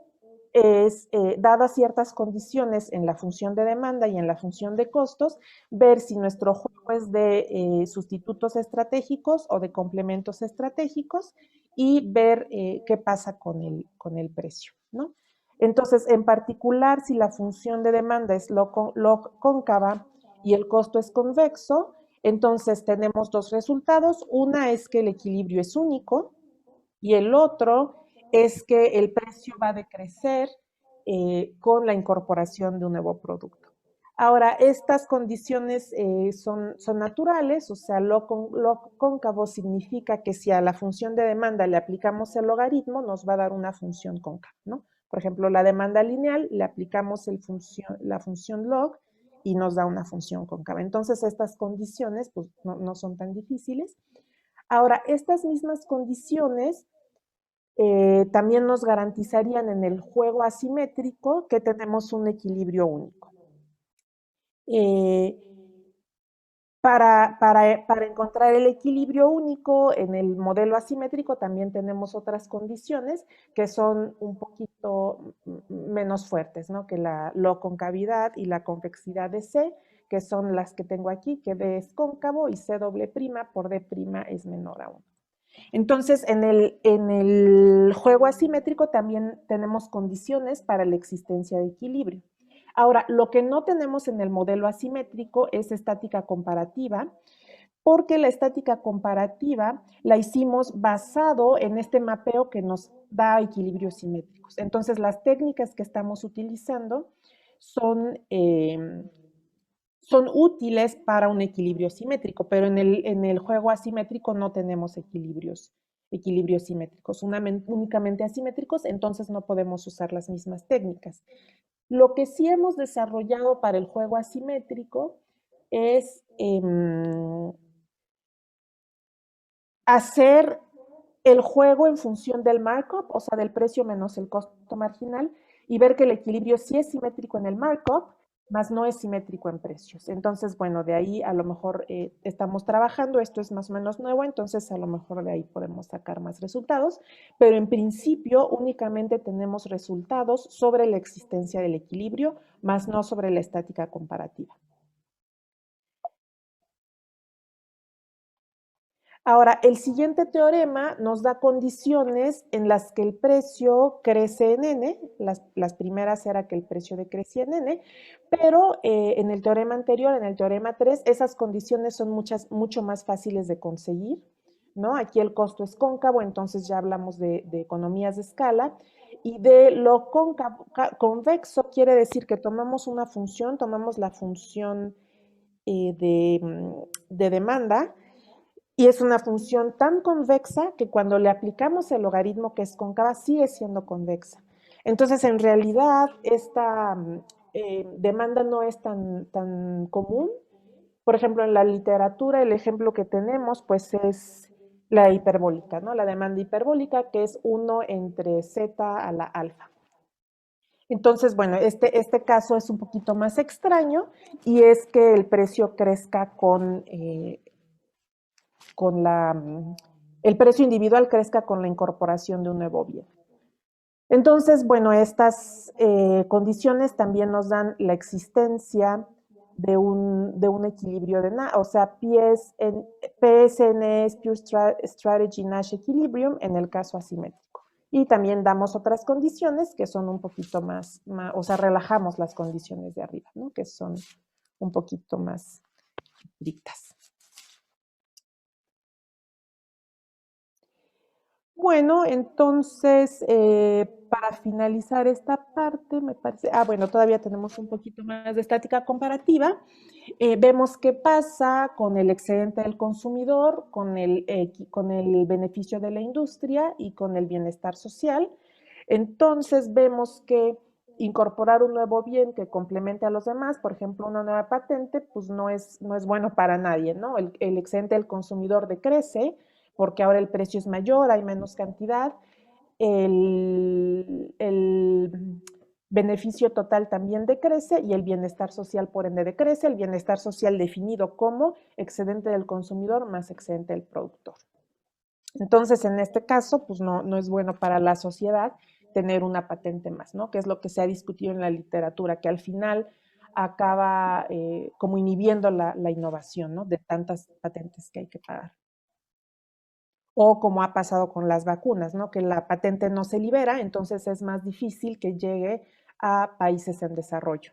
dadas ciertas condiciones en la función de demanda y en la función de costos, ver si nuestro juego es de sustitutos estratégicos o de complementos estratégicos y ver qué pasa con el precio, ¿no? Entonces, en particular, si la función de demanda es log cóncava y el costo es convexo, entonces tenemos dos resultados. Una es que el equilibrio es único, y el otro es que el precio va a decrecer con la incorporación de un nuevo producto. Ahora, estas condiciones son naturales, o sea, log cóncavo significa que si a la función de demanda le aplicamos el logaritmo, nos va a dar una función cóncava, ¿no? Por ejemplo, la demanda lineal, le aplicamos la función log y nos da una función cóncava. Entonces, estas condiciones pues, no son tan difíciles. Ahora, estas mismas condiciones también nos garantizarían en el juego asimétrico que tenemos un equilibrio único. Para encontrar el equilibrio único en el modelo asimétrico también tenemos otras condiciones que son un poquito menos fuertes, ¿no? Que la concavidad y la convexidad de C, que son las que tengo aquí, que D es cóncavo y C doble prima por D prima es menor a 1. Entonces, en el juego asimétrico también tenemos condiciones para la existencia de equilibrio. Ahora, lo que no tenemos en el modelo asimétrico es estática comparativa, porque la estática comparativa la hicimos basado en este mapeo que nos da equilibrios simétricos. Entonces, las técnicas que estamos utilizando son útiles para un equilibrio simétrico, pero en el juego asimétrico no tenemos equilibrios simétricos, únicamente asimétricos, entonces no podemos usar las mismas técnicas. Lo que sí hemos desarrollado para el juego asimétrico es hacer el juego en función del markup, o sea, del precio menos el costo marginal, y ver que el equilibrio sí es simétrico en el markup, más no es simétrico en precios. Entonces, bueno, de ahí a lo mejor estamos trabajando, esto es más o menos nuevo, entonces a lo mejor de ahí podemos sacar más resultados, pero en principio únicamente tenemos resultados sobre la existencia del equilibrio, más no sobre la estática comparativa. Ahora, el siguiente teorema nos da condiciones en las que el precio crece en n, las primeras era que el precio decrecía en n, pero en el teorema anterior, en el teorema 3, esas condiciones son mucho más fáciles de conseguir, ¿no? Aquí el costo es cóncavo, entonces ya hablamos de economías de escala, y de lo convexo quiere decir que tomamos una función, tomamos la función de demanda, y es una función tan convexa que cuando le aplicamos el logaritmo que es cóncava, sigue siendo convexa. Entonces, en realidad, esta demanda no es tan común. Por ejemplo, en la literatura, el ejemplo que tenemos, pues, es la hiperbólica, ¿no? La demanda hiperbólica, que es 1 entre z a la alfa. Entonces, bueno, este caso es un poquito más extraño y es que el precio crezca el precio individual crezca con la incorporación de un nuevo bien. Entonces, bueno, estas condiciones también nos dan la existencia de un equilibrio de Nash, o sea, PSN es Pure Strategy Nash Equilibrium en el caso asimétrico. Y también damos otras condiciones que son un poquito más, o sea, relajamos las condiciones de arriba, ¿no? Que son un poquito más estrictas. Bueno, entonces, para finalizar esta parte, me parece, bueno, todavía tenemos un poquito más de estática comparativa. Vemos qué pasa con el excedente del consumidor, con el beneficio de la industria y con el bienestar social. Entonces, vemos que incorporar un nuevo bien que complemente a los demás, por ejemplo, una nueva patente, pues no es bueno para nadie, ¿no? El excedente del consumidor decrece, porque ahora el precio es mayor, hay menos cantidad, el beneficio total también decrece y el bienestar social por ende decrece, el bienestar social definido como excedente del consumidor más excedente del productor. Entonces, en este caso, pues no es bueno para la sociedad tener una patente más, ¿no? Que es lo que se ha discutido en la literatura, que al final acaba como inhibiendo la innovación, ¿no? De tantas patentes que hay que pagar. O como ha pasado con las vacunas, ¿no? Que la patente no se libera, entonces es más difícil que llegue a países en desarrollo.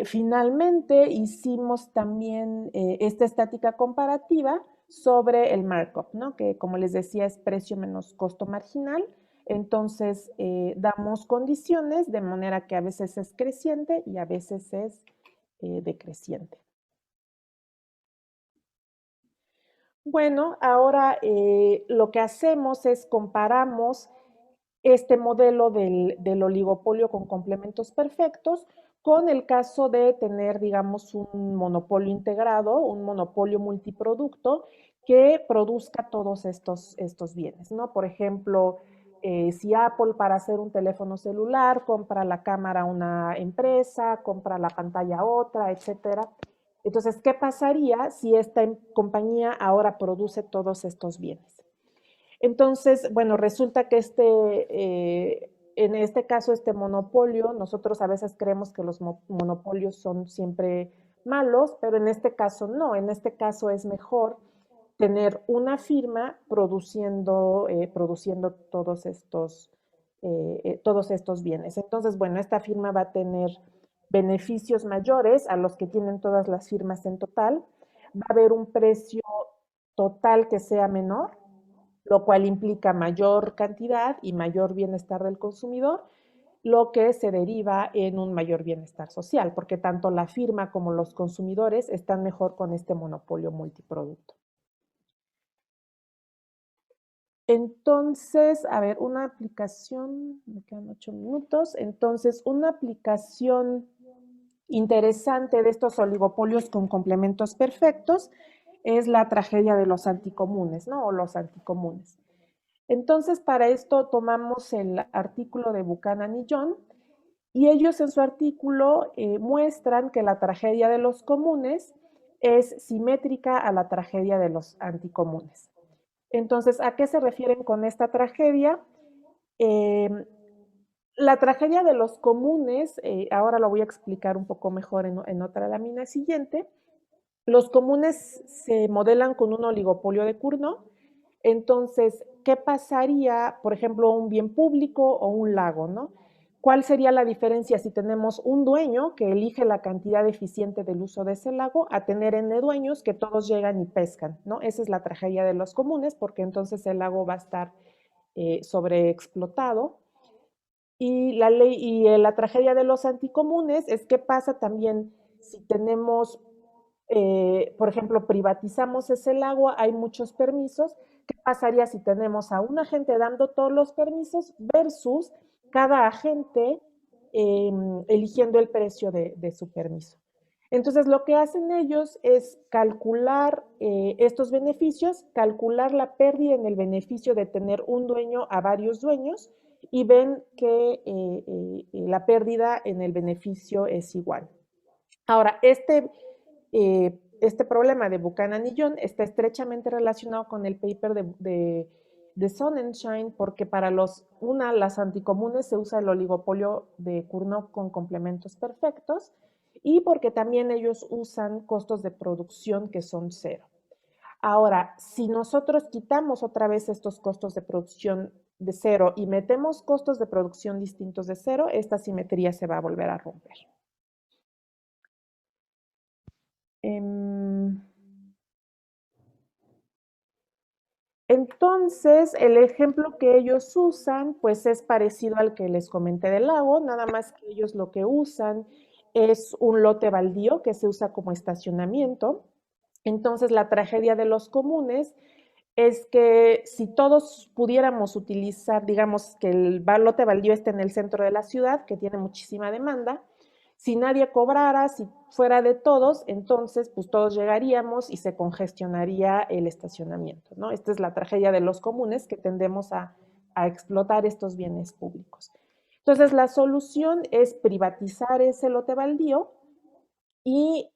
Finalmente, hicimos también esta estática comparativa sobre el markup, ¿no? Que como les decía es precio menos costo marginal. Entonces, damos condiciones de manera que a veces es creciente y a veces es decreciente. Bueno, ahora lo que hacemos es comparamos este modelo del oligopolio con complementos perfectos con el caso de tener, digamos, un monopolio integrado, un monopolio multiproducto que produzca todos estos bienes, ¿no? Por ejemplo, si Apple para hacer un teléfono celular compra la cámara a una empresa, compra la pantalla a otra, etcétera. Entonces, ¿qué pasaría si esta compañía ahora produce todos estos bienes? Entonces, bueno, resulta que en este caso, este monopolio, nosotros a veces creemos que los monopolios son siempre malos, pero en este caso no, en este caso es mejor tener una firma produciendo todos estos bienes. Entonces, bueno, esta firma va a tener beneficios mayores a los que tienen todas las firmas en total. Va a haber un precio total que sea menor, lo cual implica mayor cantidad y mayor bienestar del consumidor, lo que se deriva en un mayor bienestar social, porque tanto la firma como los consumidores están mejor con este monopolio multiproducto. Entonces, a ver, una aplicación, me quedan 8 minutos, entonces una aplicación interesante de estos oligopolios con complementos perfectos es la tragedia de los anticomunes, ¿no? O los anticomunes. Entonces, para esto tomamos el artículo de Buchanan y John, y ellos en su artículo muestran que la tragedia de los comunes es simétrica a la tragedia de los anticomunes. Entonces, ¿a qué se refieren con esta tragedia? La tragedia de los comunes, ahora lo voy a explicar un poco mejor en otra lámina siguiente. Los comunes se modelan con un oligopolio de Cournot. Entonces, ¿qué pasaría, por ejemplo, un bien público o un lago, ¿no? ¿Cuál sería la diferencia si tenemos un dueño que elige la cantidad eficiente del uso de ese lago a tener N dueños que todos llegan y pescan, ¿no? Esa es la tragedia de los comunes, porque entonces el lago va a estar sobreexplotado. Y la tragedia de los anticomunes es qué pasa también si tenemos, por ejemplo, privatizamos ese lago, hay muchos permisos. ¿Qué pasaría si tenemos a un agente dando todos los permisos versus cada agente eligiendo el precio de su permiso? Entonces, lo que hacen ellos es calcular estos beneficios, calcular la pérdida en el beneficio de tener un dueño a varios dueños y ven que la pérdida en el beneficio es igual. Ahora, este problema de Buchanan y John está estrechamente relacionado con el paper de Sonnenschein, porque para las anticomunes se usa el oligopolio de Cournot con complementos perfectos y porque también ellos usan costos de producción que son cero. Ahora, si nosotros quitamos otra vez estos costos de producción de cero y metemos costos de producción distintos de cero, esta simetría se va a volver a romper. Entonces, el ejemplo que ellos usan, pues es parecido al que les comenté del lago, nada más que ellos lo que usan es un lote baldío que se usa como estacionamiento. Entonces, la tragedia de los comunes es que si todos pudiéramos utilizar, digamos que el lote baldío esté en el centro de la ciudad, que tiene muchísima demanda, si nadie cobrara, si fuera de todos, entonces pues todos llegaríamos y se congestionaría el estacionamiento, ¿no? Esta es la tragedia de los comunes, que tendemos a explotar estos bienes públicos. Entonces la solución es privatizar ese lote baldío y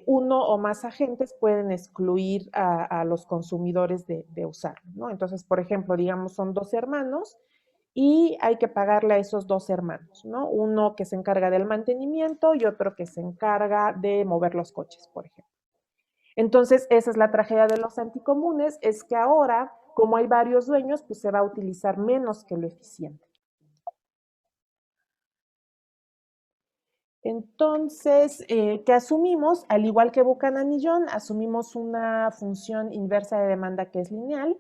uno o más agentes pueden excluir a los consumidores de usarlo, ¿no? Entonces, por ejemplo, digamos son 2 hermanos y hay que pagarle a esos 2 hermanos, ¿no? Uno que se encarga del mantenimiento y otro que se encarga de mover los coches, por ejemplo. Entonces, esa es la tragedia de los anticomunes, es que ahora, como hay varios dueños, pues se va a utilizar menos que lo eficiente. Entonces, ¿qué asumimos? Al igual que Buchanan y John, asumimos una función inversa de demanda que es lineal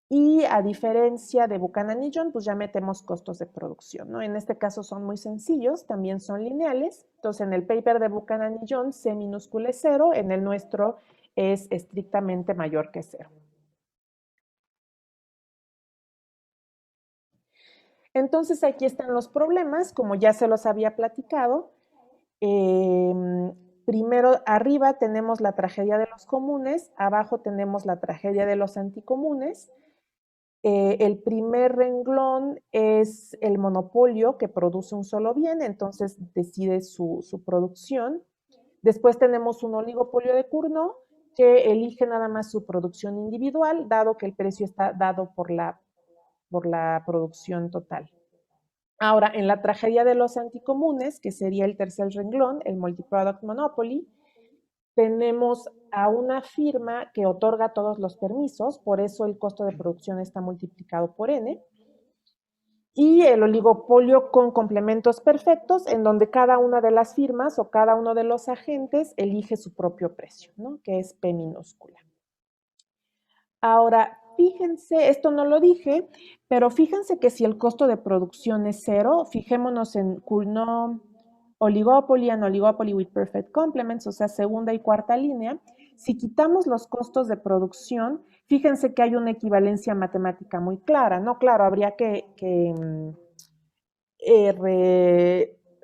y a diferencia de Buchanan y John, pues ya metemos costos de producción, ¿no? En este caso son muy sencillos, también son lineales. Entonces, en el paper de Buchanan y John, C minúscula es 0, en el nuestro es estrictamente mayor que 0. Entonces, aquí están los problemas, como ya se los había platicado. Primero, arriba tenemos la tragedia de los comunes, abajo tenemos la tragedia de los anticomunes. El primer renglón es el monopolio que produce un solo bien, entonces decide su producción. Después tenemos un oligopolio de Cournot que elige nada más su producción individual, dado que el precio está dado por la producción total. Ahora, en la tragedia de los anticomunes, que sería el tercer renglón, el multiproduct monopoly, tenemos a una firma que otorga todos los permisos, por eso el costo de producción está multiplicado por N, y el oligopolio con complementos perfectos, en donde cada una de las firmas o cada uno de los agentes elige su propio precio, ¿no? Que es P minúscula. Ahora, fíjense, esto no lo dije, pero fíjense que si el costo de producción es 0, fijémonos en Cournot oligopoly and oligopoly with perfect complements, o sea, segunda y cuarta línea. Si quitamos los costos de producción, fíjense que hay una equivalencia matemática muy clara, ¿no? Claro, habría que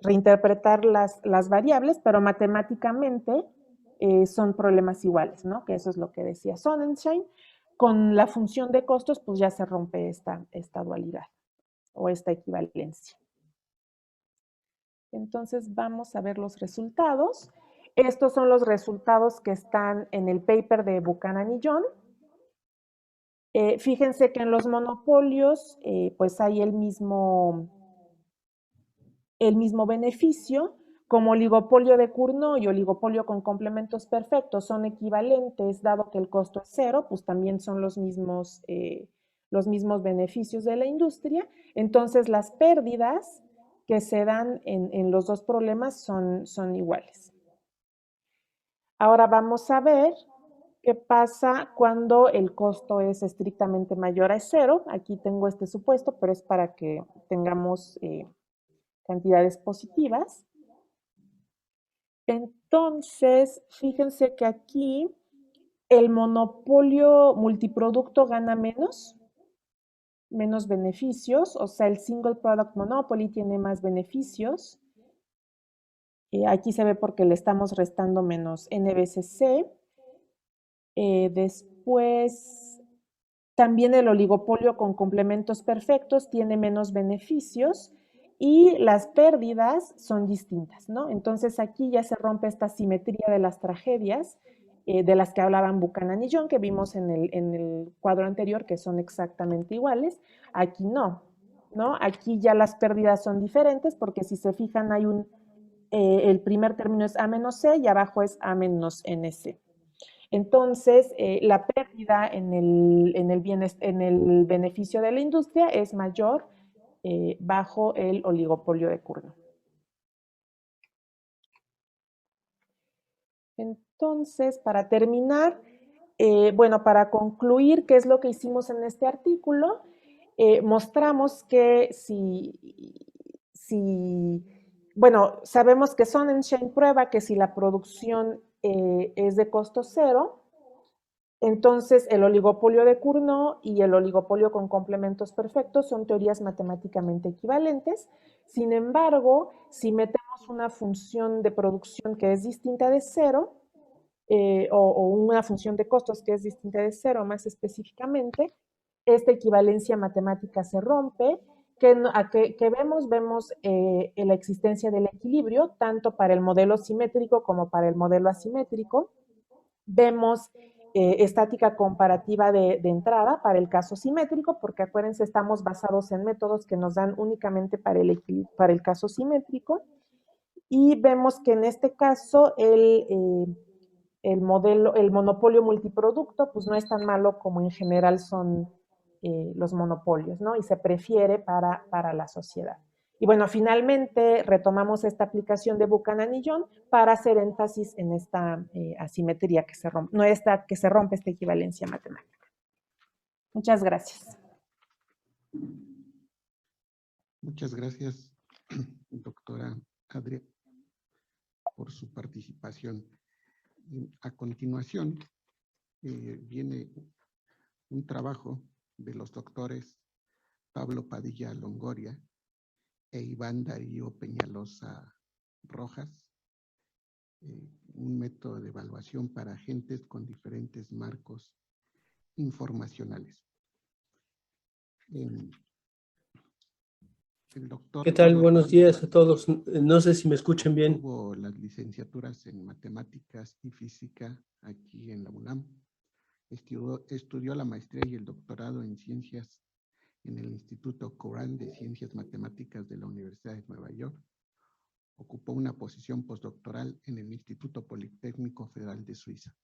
reinterpretar las variables, pero matemáticamente son problemas iguales, ¿no? Que eso es lo que decía Sonnenschein. Con la función de costos, pues ya se rompe esta dualidad o esta equivalencia. Entonces vamos a ver los resultados. Estos son los resultados que están en el paper de Buchanan y John. Fíjense que en los monopolios, pues hay el mismo beneficio. Como oligopolio de Cournot y oligopolio con complementos perfectos son equivalentes, dado que el costo es 0, pues también son los mismos beneficios de la industria. Entonces, las pérdidas que se dan en los dos problemas son iguales. Ahora vamos a ver qué pasa cuando el costo es estrictamente mayor a 0. Aquí tengo este supuesto, pero es para que tengamos cantidades positivas. Entonces, fíjense que aquí el monopolio multiproducto gana menos beneficios, o sea, el single product monopoly tiene más beneficios. Aquí se ve porque le estamos restando menos N veces C. Después, también el oligopolio con complementos perfectos tiene menos beneficios y las pérdidas son distintas, ¿no? Entonces aquí ya se rompe esta simetría de las tragedias de las que hablaban Buchanan y John, que vimos en el cuadro anterior, que son exactamente iguales. Aquí no, ¿no? Aquí ya las pérdidas son diferentes porque si se fijan hay el primer término es A menos C y abajo es A menos NC. Entonces, la pérdida en el beneficio de la industria es mayor bajo el oligopolio de Cournot. Entonces, para terminar, bueno, para concluir qué es lo que hicimos en este artículo, mostramos que bueno, sabemos que Sonnenschein prueba que si la producción es de costo 0, entonces el oligopolio de Cournot y el oligopolio con complementos perfectos son teorías matemáticamente equivalentes. Sin embargo, si metemos una función de producción que es distinta de 0, o una función de costos que es distinta de 0 más específicamente, esta equivalencia matemática se rompe. ¿Qué vemos? Vemos la existencia del equilibrio, tanto para el modelo simétrico como para el modelo asimétrico. Vemos estática comparativa de entrada para el caso simétrico, porque acuérdense, estamos basados en métodos que nos dan únicamente para el caso simétrico. Y vemos que en este caso el monopolio multiproducto, pues no es tan malo como en general son los monopolios, ¿no? Y se prefiere para la sociedad. Y bueno, finalmente retomamos esta aplicación de Buchanan y John para hacer énfasis en esta asimetría que se rompe, no esta que se rompe, esta equivalencia matemática. Muchas gracias. Muchas gracias, doctora Adria, por su participación. A continuación, viene un trabajo de los doctores Pablo Padilla Longoria e Iván Darío Peñalosa Rojas, un método de evaluación para agentes con diferentes marcos informacionales. El doctor ¿Qué tal? Pablo Buenos Padilla días a todos. No sé si me escuchan bien. tuvo las licenciaturas en matemáticas y física aquí en la UNAM. Estudió la maestría y el doctorado en ciencias en el Instituto Corán de Ciencias Matemáticas de la Universidad de Nueva York. Ocupó una posición postdoctoral en el Instituto Politécnico Federal de Suiza.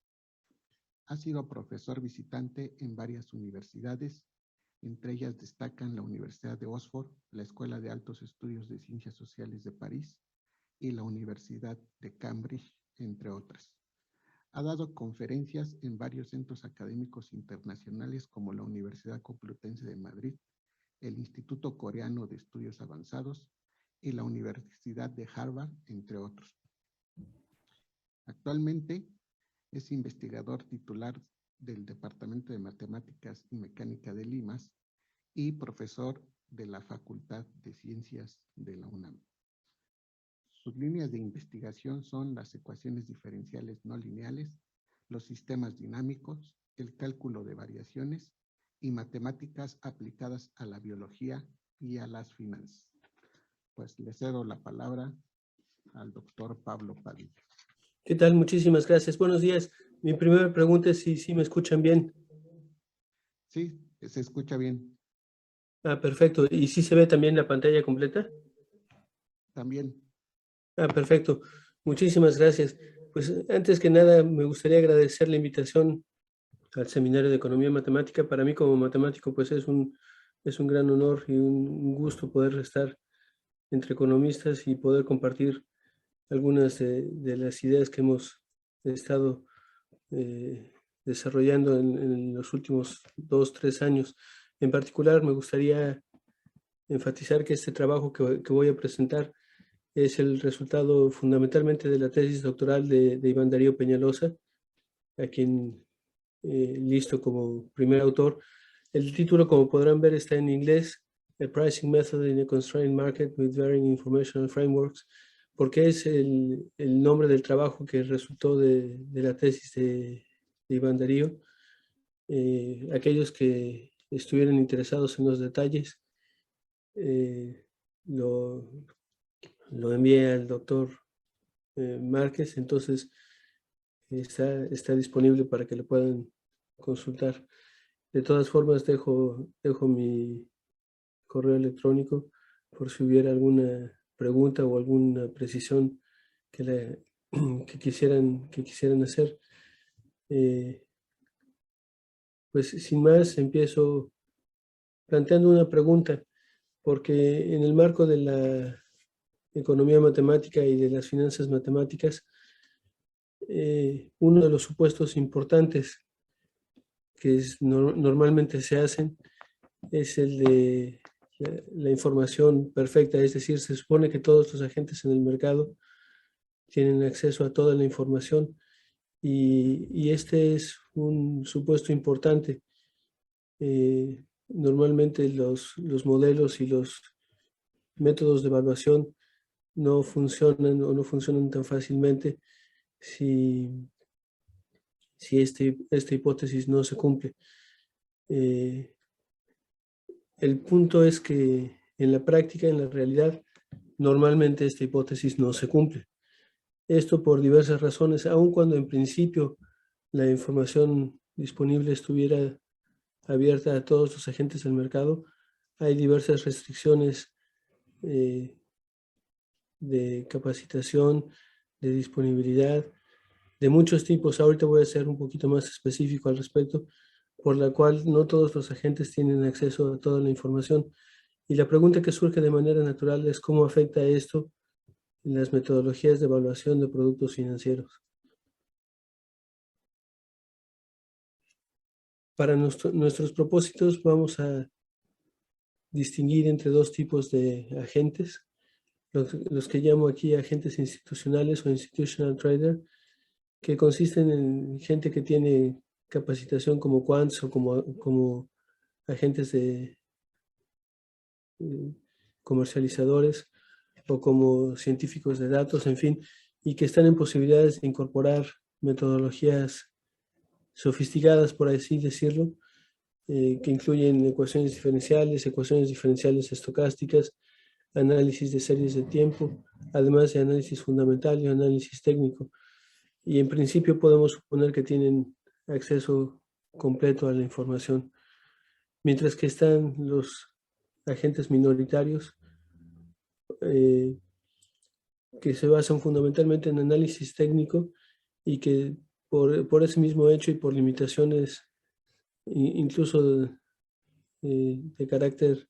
Ha sido profesor visitante en varias universidades, entre ellas destacan la Universidad de Oxford, la Escuela de Altos Estudios de Ciencias Sociales de París y la Universidad de Cambridge, entre otras. Ha dado conferencias en varios centros académicos internacionales como la Universidad Complutense de Madrid, el Instituto Coreano de Estudios Avanzados y la Universidad de Harvard, entre otros. Actualmente es investigador titular del Departamento de Matemáticas y Mecánica de Limas y profesor de la Facultad de Ciencias de la UNAM. Sus líneas de investigación son las ecuaciones diferenciales no lineales, los sistemas dinámicos, el cálculo de variaciones y matemáticas aplicadas a la biología y a las finanzas. Pues le cedo la palabra al doctor Pablo Padilla. ¿Qué tal? Muchísimas gracias. Buenos días. Mi primera pregunta es si me escuchan bien. Sí, se escucha bien. Ah, perfecto. ¿Y si se ve también la pantalla completa? También. Ah, perfecto. Muchísimas gracias. Pues antes que nada me gustaría agradecer la invitación al Seminario de Economía Matemática. Para mí como matemático pues es un gran honor y un gusto poder estar entre economistas y poder compartir algunas de las ideas que hemos estado desarrollando en los últimos 2-3 años. En particular, me gustaría enfatizar que este trabajo que voy a presentar es el resultado fundamentalmente de la tesis doctoral de Iván Darío Peñalosa, a quien listo como primer autor. El título, como podrán ver, está en inglés, A Pricing Method in a Constrained Market with Varying Informational Frameworks, porque es el nombre del trabajo que resultó de la tesis de Iván Darío. Aquellos que estuvieran interesados en los detalles, lo envié al doctor Márquez, entonces está disponible para que lo puedan consultar. De todas formas, dejo mi correo electrónico por si hubiera alguna pregunta o alguna precisión que quisieran hacer. Pues sin más, empiezo planteando una pregunta, porque en el marco de la economía matemática y de las finanzas matemáticas, uno de los supuestos importantes que normalmente se hacen es el de la información perfecta, es decir, se supone que todos los agentes en el mercado tienen acceso a toda la información y este es un supuesto importante. Normalmente los modelos y los métodos de evaluación no funcionan o no funcionan tan fácilmente si esta hipótesis no se cumple. El punto es que en la práctica, en la realidad, normalmente esta hipótesis no se cumple. Esto por diversas razones, aun cuando en principio la información disponible estuviera abierta a todos los agentes del mercado, hay diversas restricciones de capacitación, de disponibilidad, de muchos tipos. Ahorita voy a ser un poquito más específico al respecto, por la cual no todos los agentes tienen acceso a toda la información. Y la pregunta que surge de manera natural es cómo afecta esto en las metodologías de evaluación de productos financieros. Para nuestros propósitos vamos a distinguir entre dos tipos de agentes, los que llamo aquí agentes institucionales o institutional trader, que consisten en gente que tiene capacitación como quants o como agentes de comercializadores o como científicos de datos, en fin, y que están en posibilidades de incorporar metodologías sofisticadas, por así decirlo, que incluyen ecuaciones diferenciales estocásticas, análisis de series de tiempo, además de análisis fundamental y análisis técnico. Y en principio podemos suponer que tienen acceso completo a la información. Mientras que están los agentes minoritarios, que se basan fundamentalmente en análisis técnico y que por ese mismo hecho y por limitaciones incluso de carácter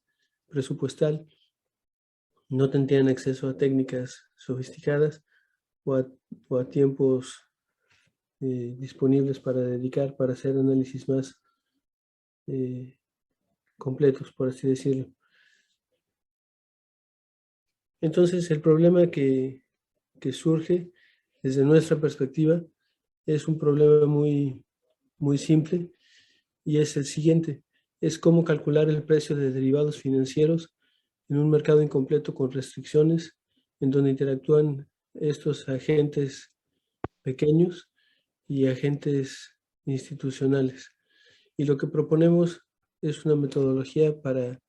presupuestal, no tendrían acceso a técnicas sofisticadas o a tiempos disponibles para dedicar para hacer análisis más completos, por así decirlo. Entonces, el problema que surge desde nuestra perspectiva es un problema muy, muy simple y es el siguiente: es cómo calcular el precio de derivados financieros en un mercado incompleto con restricciones, en donde interactúan estos agentes pequeños y agentes institucionales. Y lo que proponemos es una metodología para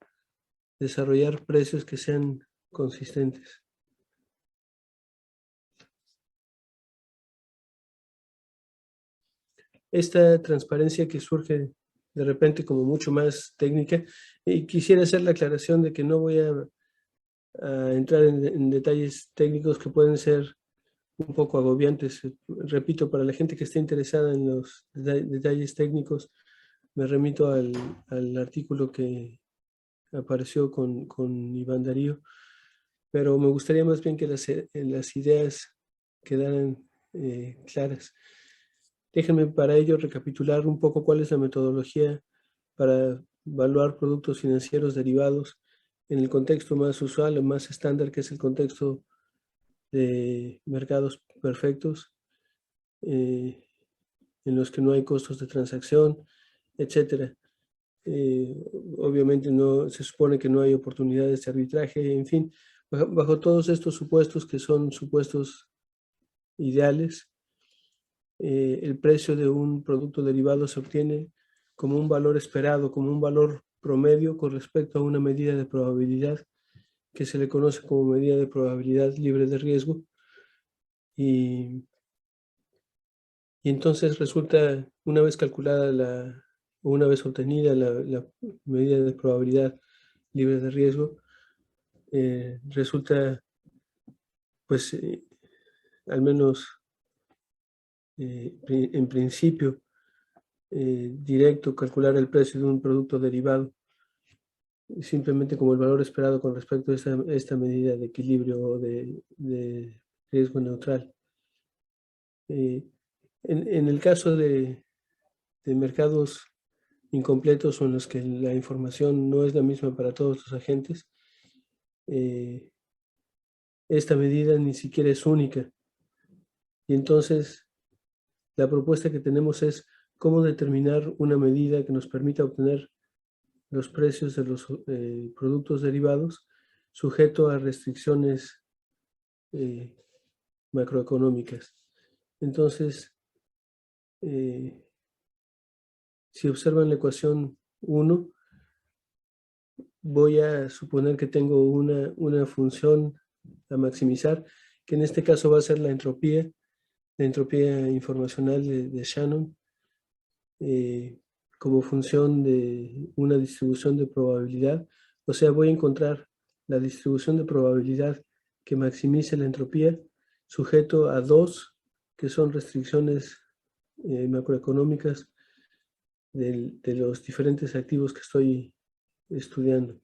desarrollar precios que sean consistentes. Esta transparencia que surge de repente como mucho más técnica, y quisiera hacer la aclaración de que no voy a entrar en detalles técnicos que pueden ser un poco agobiantes. Repito, para la gente que esté interesada en los detalles técnicos, me remito al artículo que apareció con Iván Darío, pero me gustaría más bien que las ideas quedaran claras. Déjenme para ello recapitular un poco cuál es la metodología para evaluar productos financieros derivados en el contexto más usual o más estándar, que es el contexto de mercados perfectos, en los que no hay costos de transacción, etc. Obviamente se supone que no hay oportunidades de arbitraje, en fin, bajo todos estos supuestos que son supuestos ideales, el precio de un producto derivado se obtiene como un valor esperado, como un valor promedio con respecto a una medida de probabilidad que se le conoce como medida de probabilidad libre de riesgo. Y entonces resulta, una vez calculada una vez obtenida la medida de probabilidad libre de riesgo, resulta, pues, al menos en principio, directo calcular el precio de un producto derivado, simplemente como el valor esperado con respecto a esta medida de equilibrio o de riesgo neutral. En el caso de mercados incompletos o en los que la información no es la misma para todos los agentes, esta medida ni siquiera es única. Y entonces la propuesta que tenemos es cómo determinar una medida que nos permita obtener los precios de los productos derivados sujeto a restricciones macroeconómicas. Entonces, si observan la ecuación 1, voy a suponer que tengo una función a maximizar, que en este caso va a ser la entropía informacional de Shannon, como función de una distribución de probabilidad. O sea, voy a encontrar la distribución de probabilidad que maximice la entropía sujeto a dos, que son restricciones macroeconómicas de los diferentes activos que estoy estudiando.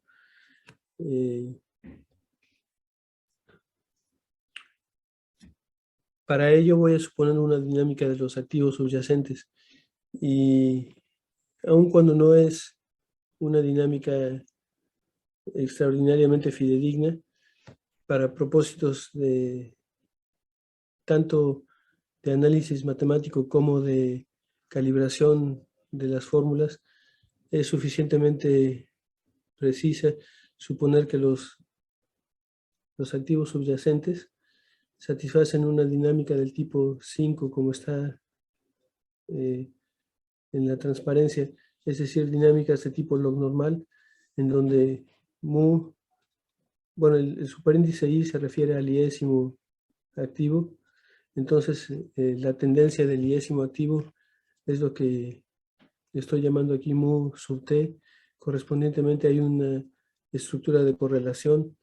Para ello voy a suponer una dinámica de los activos subyacentes, y aun cuando no es una dinámica extraordinariamente fidedigna, para propósitos tanto de análisis matemático como de calibración de las fórmulas, es suficientemente precisa suponer que los activos subyacentes satisfacen una dinámica del tipo 5 como está en la transparencia, es decir, dinámicas de tipo log normal, en donde mu, bueno, el superíndice I se refiere al iésimo activo, entonces la tendencia del iésimo activo es lo que estoy llamando aquí mu sub t, correspondientemente hay una estructura de correlación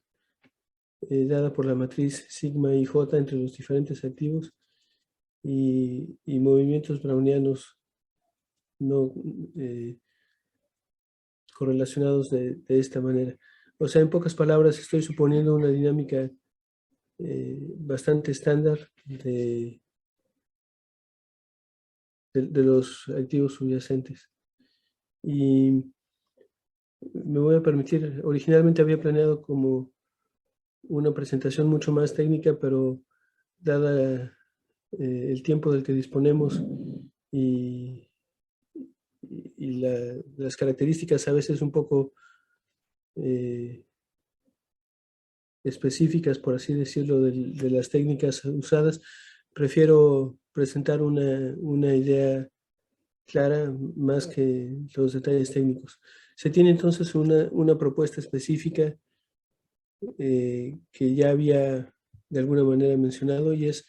dada por la matriz sigma y j entre los diferentes activos y movimientos brownianos no correlacionados de esta manera. O sea, en pocas palabras, estoy suponiendo una dinámica bastante estándar de los activos subyacentes. Y me voy a permitir, originalmente había planeado como una presentación mucho más técnica, pero dada el tiempo del que disponemos y las características a veces un poco específicas, por así decirlo, de las técnicas usadas, prefiero presentar una idea clara más que los detalles técnicos. Se tiene entonces una propuesta específica que ya había de alguna manera mencionado, y es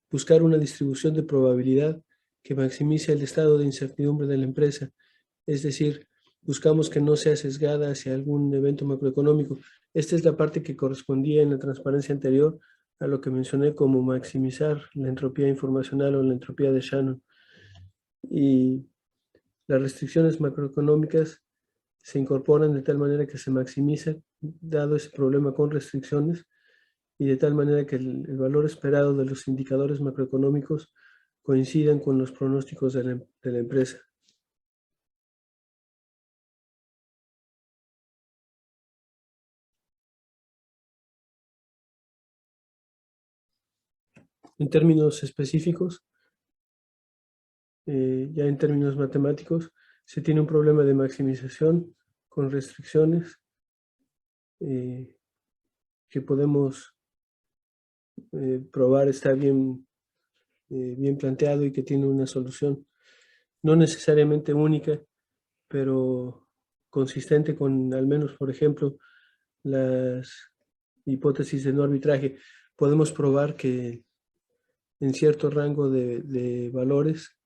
buscar una distribución de probabilidad que maximice el estado de incertidumbre de la empresa. Es decir, buscamos que no sea sesgada hacia algún evento macroeconómico. Esta es la parte que correspondía en la transparencia anterior a lo que mencioné como maximizar la entropía informacional o la entropía de Shannon. Y las restricciones macroeconómicas se incorporan de tal manera que se maximiza, dado ese problema con restricciones, y de tal manera que el valor esperado de los indicadores macroeconómicos coincidan con los pronósticos de la empresa. En términos específicos, ya en términos matemáticos, se tiene un problema de maximización con restricciones que podemos probar está bien planteado y que tiene una solución, no necesariamente única, pero consistente con al menos, por ejemplo, las hipótesis de no arbitraje. Podemos probar que en cierto rango de valores,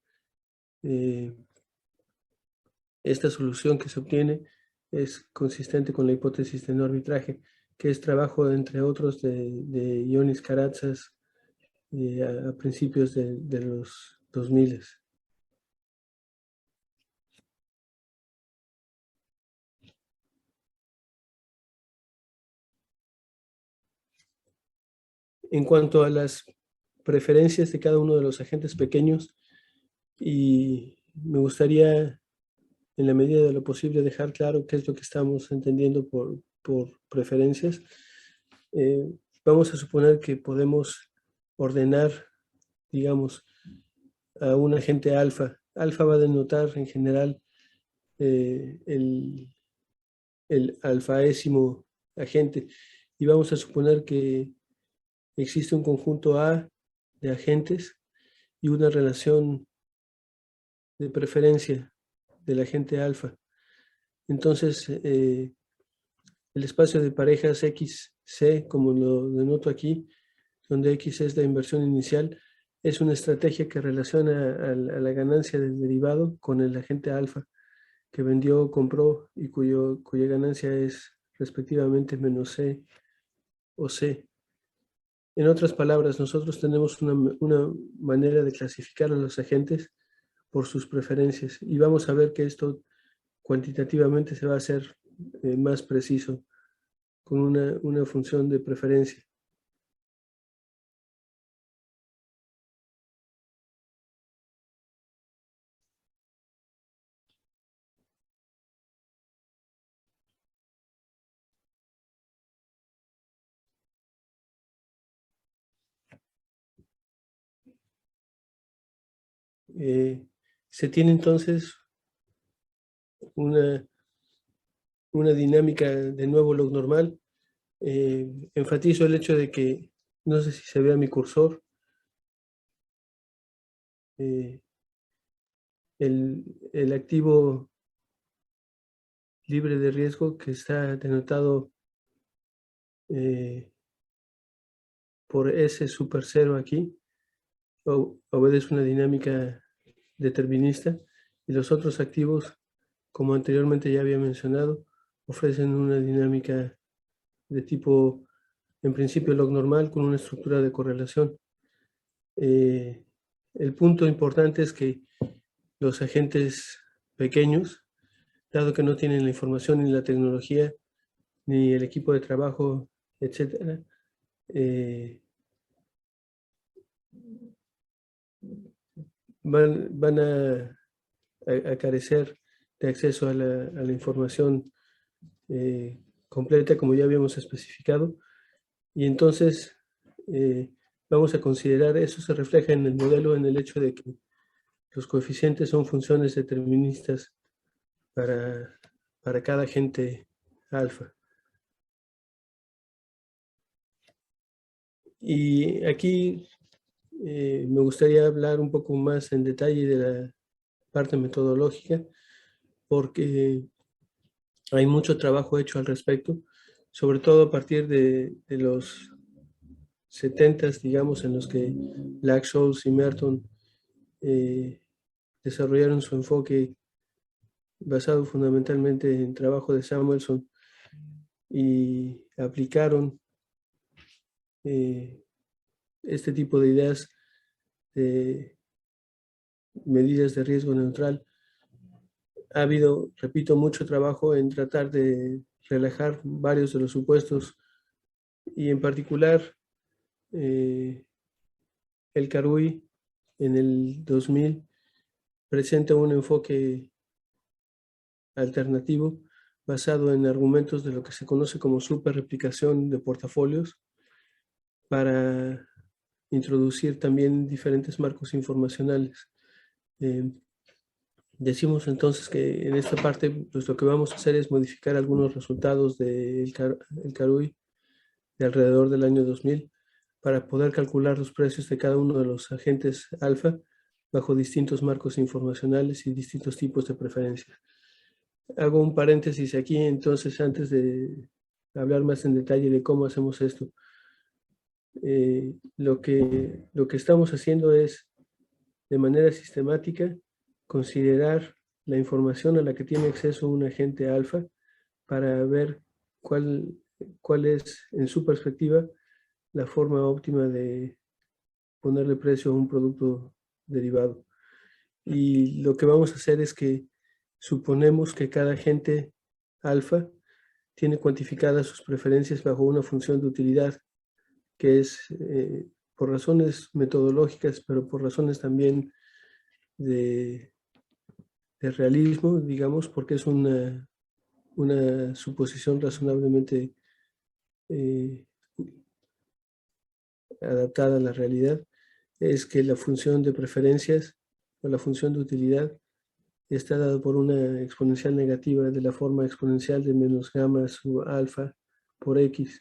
esta solución que se obtiene es consistente con la hipótesis de no arbitraje, que es trabajo, entre otros, de Ioannis Karatsas a principios de los 2000. En cuanto a las preferencias de cada uno de los agentes pequeños, y me gustaría, en la medida de lo posible, dejar claro qué es lo que estamos entendiendo por preferencias. Vamos a suponer que podemos ordenar, digamos, a un agente alfa. Alfa va a denotar en general el alfaésimo agente, y vamos a suponer que existe un conjunto A de agentes y una relación de preferencia del agente alfa. Entonces, el espacio de parejas XC, como lo denoto aquí, donde X es la inversión inicial, es una estrategia que relaciona a la ganancia del derivado con el agente alfa que vendió o compró y cuya ganancia es respectivamente menos C o C. En otras palabras, nosotros tenemos una manera de clasificar a los agentes por sus preferencias, y vamos a ver que esto cuantitativamente se va a hacer más preciso con una función de preferencia. Se tiene entonces una dinámica de nuevo log normal. Enfatizo el hecho de que no sé si se vea mi cursor. El activo libre de riesgo que está denotado por S super 0 aquí, obedece una dinámica determinista, y los otros activos, como anteriormente ya había mencionado, ofrecen una dinámica de tipo, en principio, log normal con una estructura de correlación. El punto importante es que los agentes pequeños, dado que no tienen la información ni la tecnología, ni el equipo de trabajo, etcétera, van a carecer de acceso a la información completa, como ya habíamos especificado, y entonces vamos a considerar, eso se refleja en el modelo, en el hecho de que los coeficientes son funciones deterministas para cada agente alfa. Y aquí me gustaría hablar un poco más en detalle de la parte metodológica, porque hay mucho trabajo hecho al respecto, sobre todo a partir de los 70s, digamos, en los que Black, Scholes y Merton desarrollaron su enfoque basado fundamentalmente en trabajo de Samuelson y aplicaron este tipo de ideas de medidas de riesgo neutral. Ha habido, repito, mucho trabajo en tratar de relajar varios de los supuestos, y en particular el Karoui en el 2000 presenta un enfoque alternativo basado en argumentos de lo que se conoce como superreplicación de portafolios, para introducir también diferentes marcos informacionales. Decimos entonces que en esta parte, pues lo que vamos a hacer es modificar algunos resultados del Karoui de alrededor del año 2000 para poder calcular los precios de cada uno de los agentes alfa bajo distintos marcos informacionales y distintos tipos de preferencias. Hago un paréntesis aquí entonces antes de hablar más en detalle de cómo hacemos esto. Lo que estamos haciendo es, de manera sistemática, considerar la información a la que tiene acceso un agente alfa para ver cuál es, en su perspectiva, la forma óptima de ponerle precio a un producto derivado. Y lo que vamos a hacer es que suponemos que cada agente alfa tiene cuantificadas sus preferencias bajo una función de utilidad, que es, por razones metodológicas, pero por razones también de realismo, digamos, porque es una suposición razonablemente adaptada a la realidad, es que la función de preferencias o la función de utilidad está dada por una exponencial negativa de la forma exponencial de menos gamma sub alfa por x.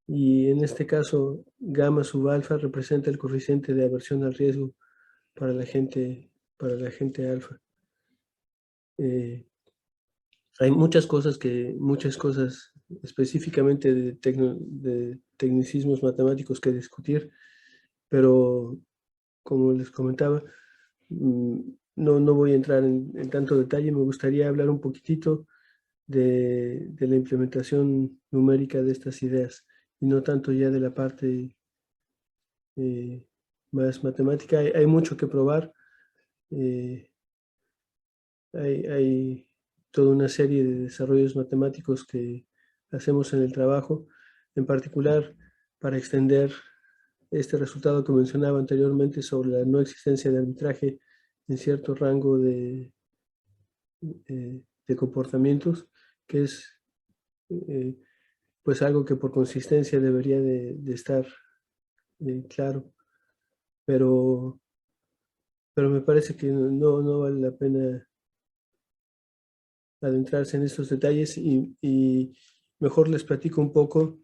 Y en este caso, gamma sub alfa representa el coeficiente de aversión al riesgo para la agente alfa. Hay muchas cosas específicamente de tecnicismos matemáticos que discutir, pero como les comentaba, no voy a entrar en tanto detalle. Me gustaría hablar un poquitito de la implementación numérica de estas ideas y no tanto ya de la parte más matemática. Hay mucho que probar. Hay toda una serie de desarrollos matemáticos que hacemos en el trabajo, en particular para extender este resultado que mencionaba anteriormente sobre la no existencia de arbitraje en cierto rango de comportamientos, que es pues algo que por consistencia debería de estar claro, pero me parece que no vale la pena adentrarse en estos detalles, y mejor les platico un poco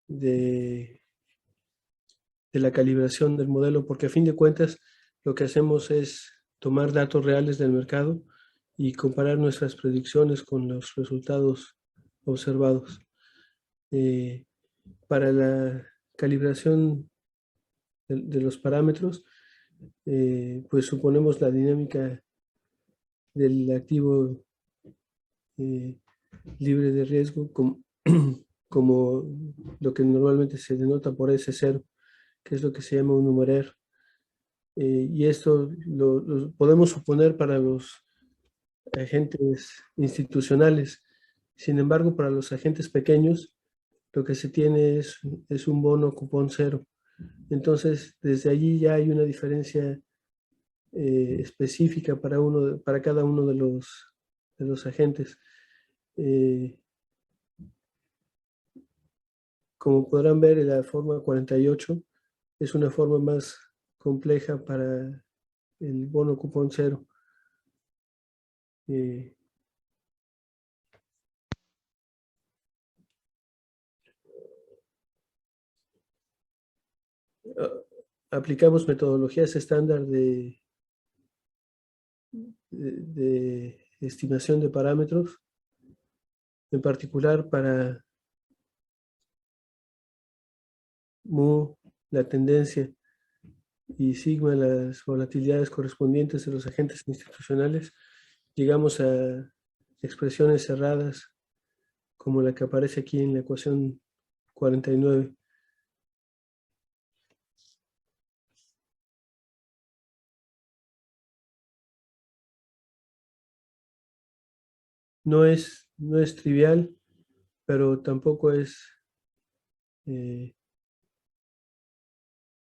de la calibración del modelo, porque a fin de cuentas lo que hacemos es tomar datos reales del mercado y comparar nuestras predicciones con los resultados observados. Para la calibración de los parámetros, pues suponemos la dinámica del activo libre de riesgo como lo que normalmente se denota por S0, que es lo que se llama un numeraire. Y esto lo podemos suponer para los agentes institucionales. Sin embargo, para los agentes pequeños, lo que se tiene es un bono cupón cero. Entonces, desde allí ya hay una diferencia específica para cada uno de los agentes. Como podrán ver, la forma 48 es una forma más compleja para el bono cupón cero. Aplicamos metodologías estándar de estimación de parámetros, en particular para mu, la tendencia, y sigma, las volatilidades correspondientes de los agentes institucionales. Llegamos a expresiones cerradas como la que aparece aquí en la ecuación 49. No es trivial, pero tampoco es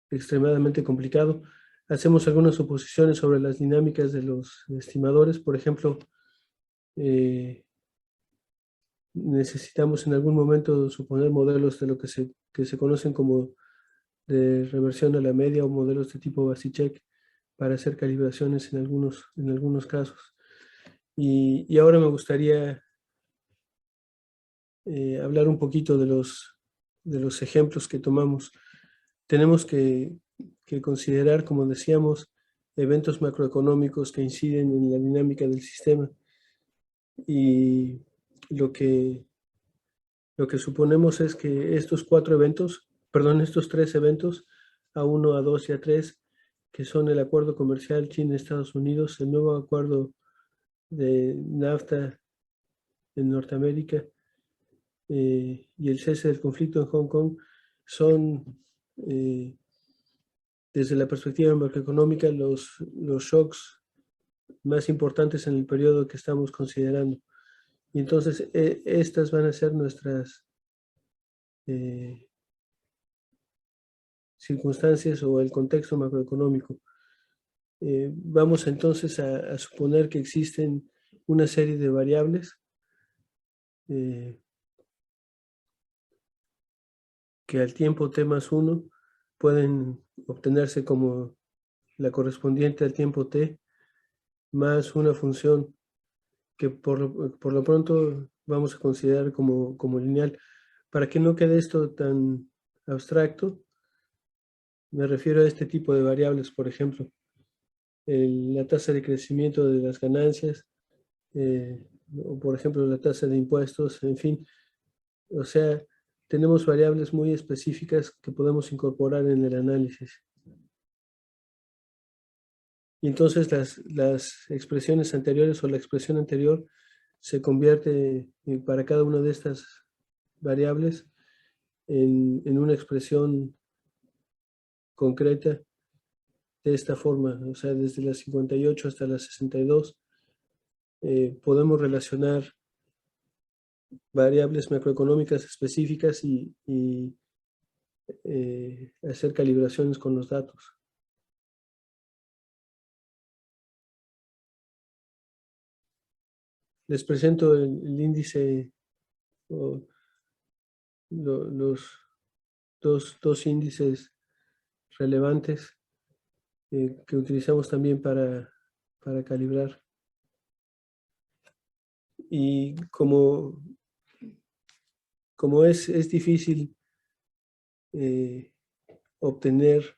extremadamente complicado. Hacemos algunas suposiciones sobre las dinámicas de los estimadores. Por ejemplo, necesitamos en algún momento suponer modelos de lo que se conocen como de reversión a la media o modelos de tipo Basichek para hacer calibraciones en algunos casos. Y ahora me gustaría hablar un poquito de los ejemplos que tomamos. Tenemos que considerar, como decíamos, eventos macroeconómicos que inciden en la dinámica del sistema. Y lo que suponemos es que estos tres eventos, A1, A2 y A3, que son el acuerdo comercial China-Estados Unidos, el nuevo acuerdo de NAFTA en Norteamérica y el cese del conflicto en Hong Kong, son, desde la perspectiva macroeconómica, los shocks más importantes en el periodo que estamos considerando. Y entonces estas van a ser nuestras circunstancias o el contexto macroeconómico. Vamos entonces a suponer que existen una serie de variables que al tiempo t+1 pueden obtenerse como la correspondiente al tiempo t más una función que por lo pronto vamos a considerar como lineal. Para que no quede esto tan abstracto, me refiero a este tipo de variables, por ejemplo, la tasa de crecimiento de las ganancias, o por ejemplo la tasa de impuestos, en fin. O sea, tenemos variables muy específicas que podemos incorporar en el análisis. Y entonces las expresiones anteriores o la expresión anterior se convierte para cada una de estas variables en una expresión concreta de esta forma. O sea, desde las 58 hasta las 62 podemos relacionar variables macroeconómicas específicas y hacer calibraciones con los datos. Les presento el índice, los dos índices relevantes que utilizamos también para calibrar. Y como es difícil obtener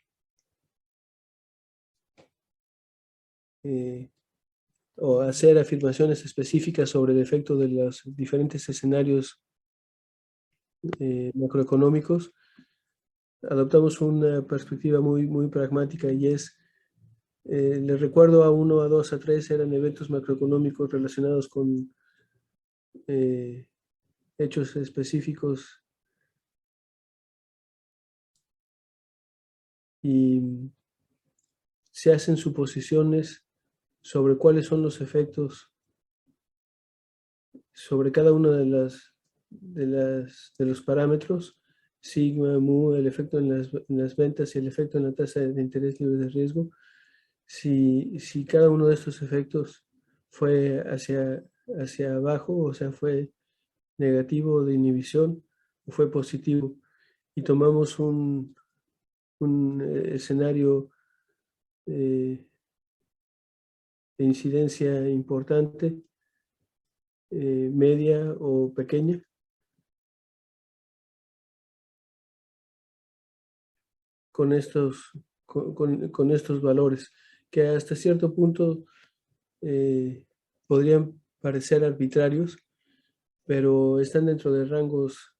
o hacer afirmaciones específicas sobre el efecto de los diferentes escenarios macroeconómicos, adoptamos una perspectiva muy pragmática, y es, les recuerdo, a 1, a 2, a 3 eran eventos macroeconómicos relacionados con hechos específicos y se hacen suposiciones sobre cuáles son los efectos sobre cada uno de los parámetros, sigma, mu, el efecto en las ventas y el efecto en la tasa de interés libre de riesgo. Si cada uno de estos efectos fue hacia abajo, o sea, fue negativo de inhibición, o fue positivo, y tomamos un escenario de incidencia importante, media o pequeña, con estos valores, que hasta cierto punto podrían parecer arbitrarios, pero están dentro de rangos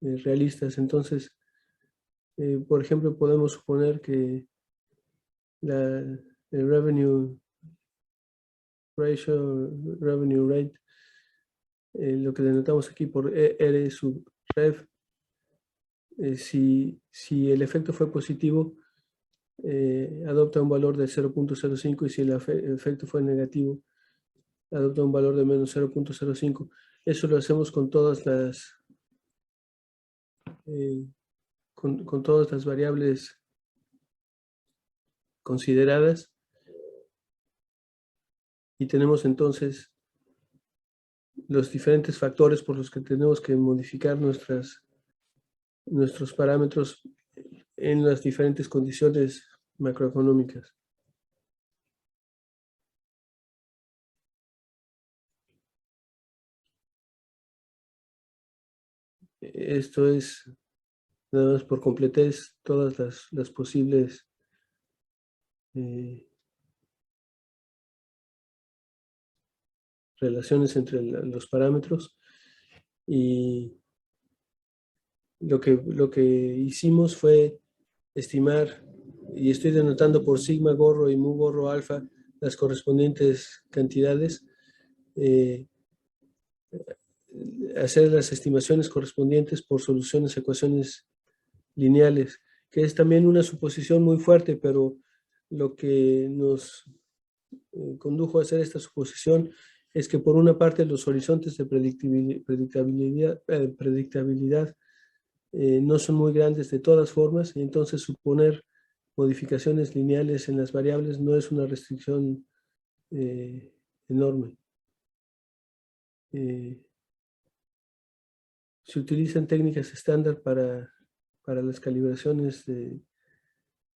realistas. Entonces, por ejemplo, podemos suponer que el revenue ratio, revenue rate, lo que denotamos aquí por R sub rev, si el efecto fue positivo, adopta un valor de 0.05, y si el efecto fue negativo, adopta un valor de menos 0.05. Eso lo hacemos con todas las con todas las variables consideradas, y tenemos entonces los diferentes factores por los que tenemos que modificar nuestros parámetros en las diferentes condiciones macroeconómicas. Esto es, nada más por completez, todas las posibles relaciones entre los parámetros, y lo que hicimos fue estimar, y estoy denotando por sigma gorro y mu gorro alfa las correspondientes cantidades, hacer las estimaciones correspondientes por soluciones a ecuaciones lineales, que es también una suposición muy fuerte, pero lo que nos condujo a hacer esta suposición es que, por una parte, los horizontes de predictabilidad no son muy grandes de todas formas, y entonces suponer modificaciones lineales en las variables no es una restricción enorme. Se utilizan técnicas estándar para las calibraciones de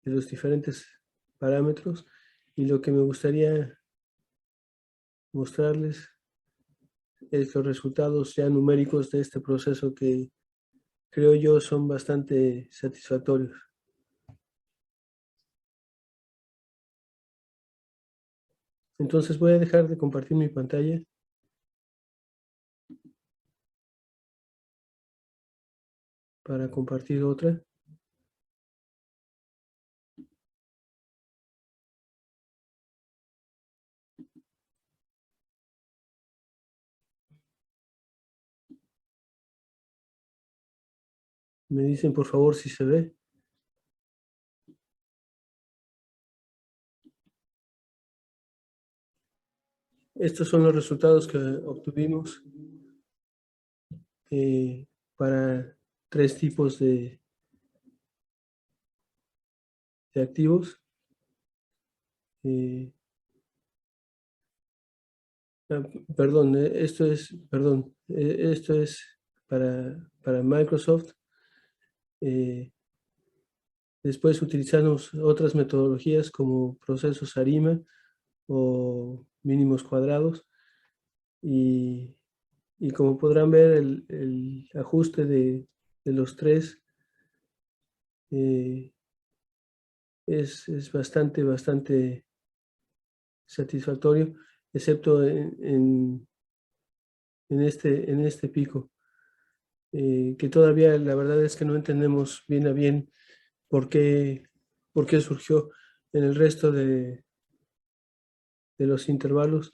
los diferentes parámetros, y lo que me gustaría mostrarles es los resultados ya numéricos de este proceso, que creo yo son bastante satisfactorios. Entonces voy a dejar de compartir mi pantalla para compartir otra. Me dicen, por favor, si se ve. Estos son los resultados que obtuvimos para 3 tipos de activos. Perdón, esto es para Microsoft. Después utilizamos otras metodologías como procesos ARIMA o mínimos cuadrados, y como podrán ver, el ajuste de los 3 es bastante satisfactorio, excepto en este pico, que todavía la verdad es que no entendemos bien a bien por qué surgió. En el resto de los intervalos.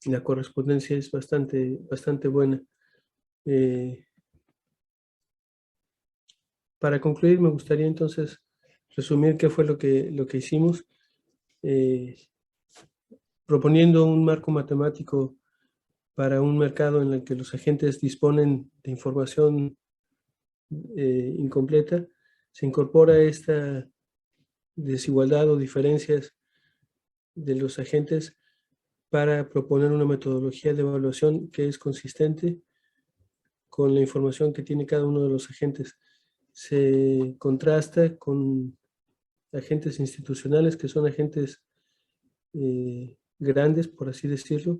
La correspondencia es bastante buena. Para concluir, me gustaría entonces resumir qué fue lo que hicimos, proponiendo un marco matemático para un mercado en el que los agentes disponen de información incompleta. Se incorpora esta desigualdad o diferencias de los agentes para proponer una metodología de evaluación que es consistente con la información que tiene cada uno de los agentes. Se contrasta con agentes institucionales, que son agentes grandes, por así decirlo,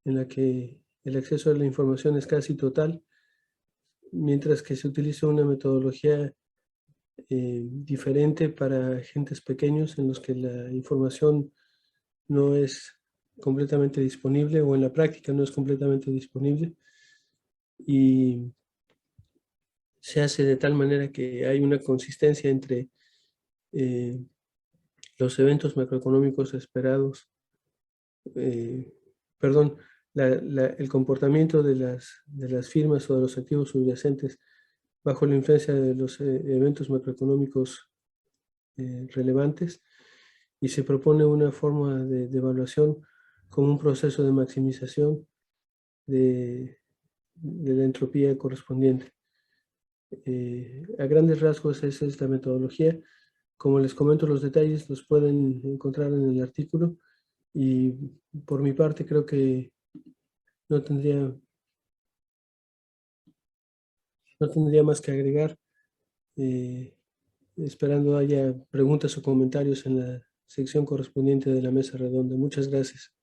en la que el acceso a la información es casi total, mientras que se utiliza una metodología diferente para agentes pequeños, en los que la información no es completamente disponible, o en la práctica no es completamente disponible, y se hace de tal manera que hay una consistencia entre los eventos macroeconómicos esperados, perdón, el comportamiento de las firmas o de los activos subyacentes bajo la influencia de los eventos macroeconómicos relevantes, y se propone una forma de evaluación como un proceso de maximización de la entropía correspondiente. A grandes rasgos esa es la metodología. Como les comento, los detalles los pueden encontrar en el artículo, y por mi parte creo que no tendría más que agregar, esperando haya preguntas o comentarios en la sección correspondiente de la mesa redonda. Muchas gracias.